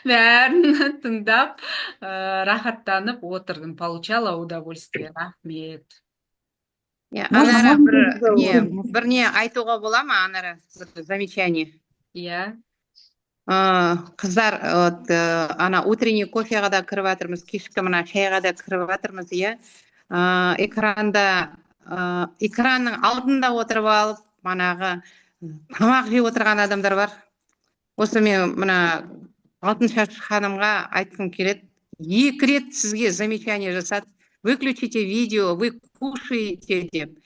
S7: бәрін тыңдап, рахаттанып отырдым, получала удовольствие. Рахмет.
S1: Анара, бір не айтуға бола ма, Анара, замечание?
S7: Иә.
S1: Қыздар, ана утренний кофеға да кіріп жатырмыз, кешкі мына шайға да кіріп жатырмыз, иә. Экранның алдында отырып алып, манағы тамақ жеп отырған адамдар бар. Осы мен мына Алтыншаш ханымға айтқым келеді. 2 рет сізге замечание жасады. Выключите видео, вы кушаете деп.